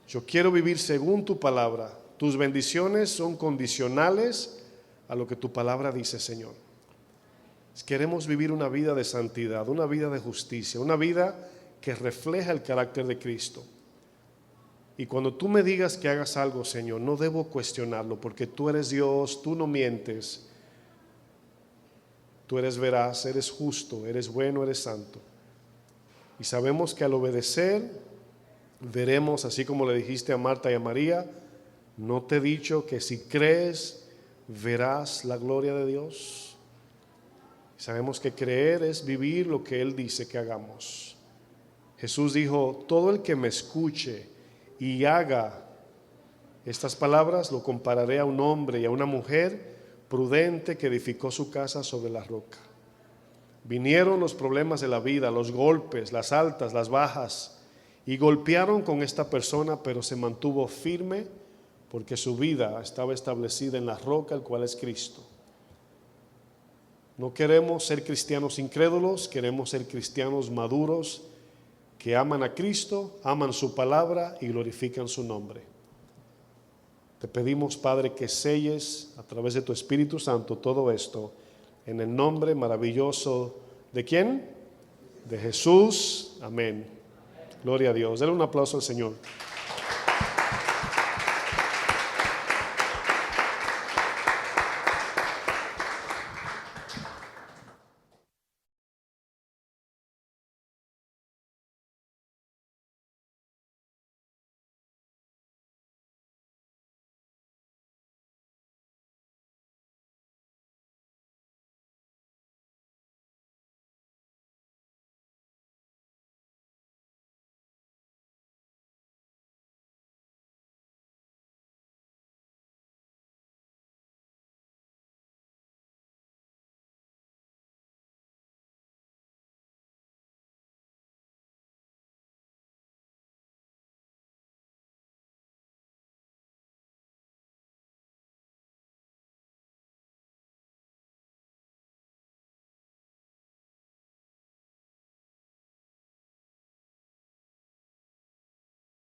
Yo quiero vivir según tu palabra. Tus bendiciones son condicionales a lo que tu palabra dice, Señor. Queremos vivir una vida de santidad, una vida de justicia, una vida que refleja el carácter de Cristo. Y cuando tú me digas que hagas algo, Señor, no debo cuestionarlo porque tú eres Dios, tú no mientes, tú eres veraz, eres justo, eres bueno, eres santo. Y sabemos que al obedecer, veremos, así como le dijiste a Marta y a María, ¿no te he dicho que si crees, verás la gloria de Dios? Sabemos que creer es vivir lo que Él dice que hagamos. Jesús dijo, todo el que me escuche y haga estas palabras, lo compararé a un hombre y a una mujer prudente que edificó su casa sobre la roca. Vinieron los problemas de la vida, los golpes, las altas, las bajas, y golpearon con esta persona, pero se mantuvo firme porque su vida estaba establecida en la roca, el cual es Cristo. No queremos ser cristianos incrédulos, queremos ser cristianos maduros que aman a Cristo, aman su palabra y glorifican su nombre. Te pedimos, Padre, que selles a través de tu Espíritu Santo todo esto en el nombre maravilloso ¿de quién? De Jesús. Amén. Gloria a Dios. Denle un aplauso al Señor.